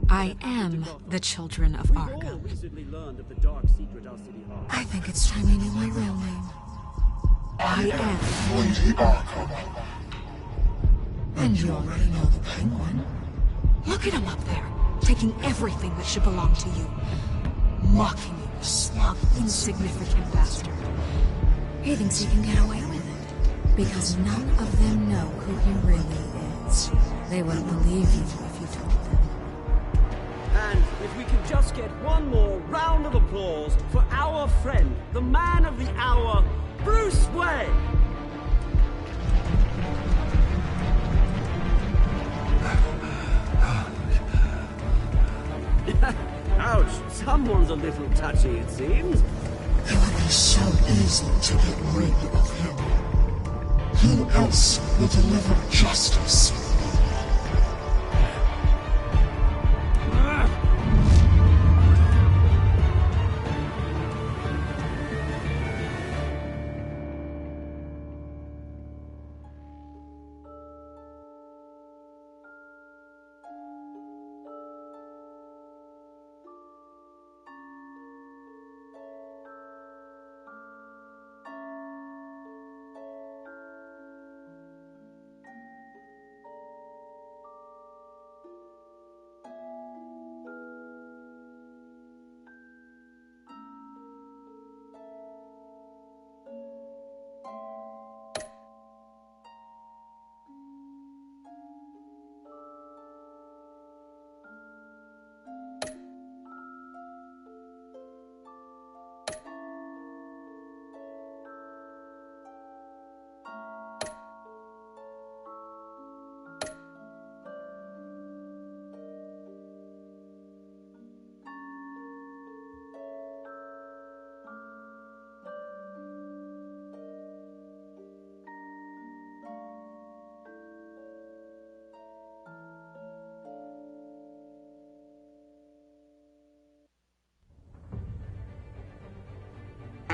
I am the Children of Arkham. I think it's time you knew my real name. I am Lady Arkham. And you already know the Penguin. Look at him up there, taking everything that should belong to you. Mocking you, you smug, insignificant bastard. He thinks he can get away with it, because none of them know who he really is. They wouldn't believe you if you told them. And if we could just get one more round of applause for our friend, the man of the hour, Bruce Wayne! Ouch, someone's a little touchy, it seems. It would be so easy to get rid of him. Who else will deliver justice?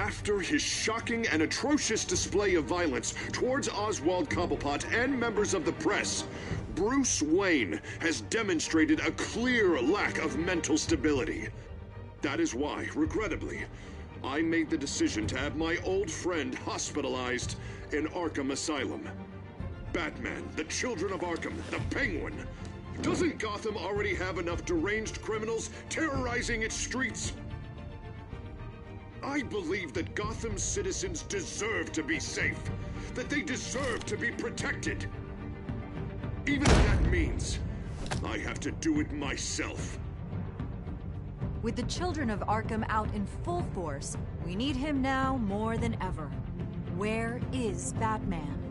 After his shocking and atrocious display of violence towards Oswald Cobblepot and members of the press, Bruce Wayne has demonstrated a clear lack of mental stability. That is why, regrettably, I made the decision to have my old friend hospitalized in Arkham Asylum. Batman, the Children of Arkham, the Penguin. Doesn't Gotham already have enough deranged criminals terrorizing its streets? I believe that Gotham's citizens deserve to be safe, that they deserve to be protected. Even if that means I have to do it myself. With the Children of Arkham out in full force, we need him now more than ever. Where is Batman?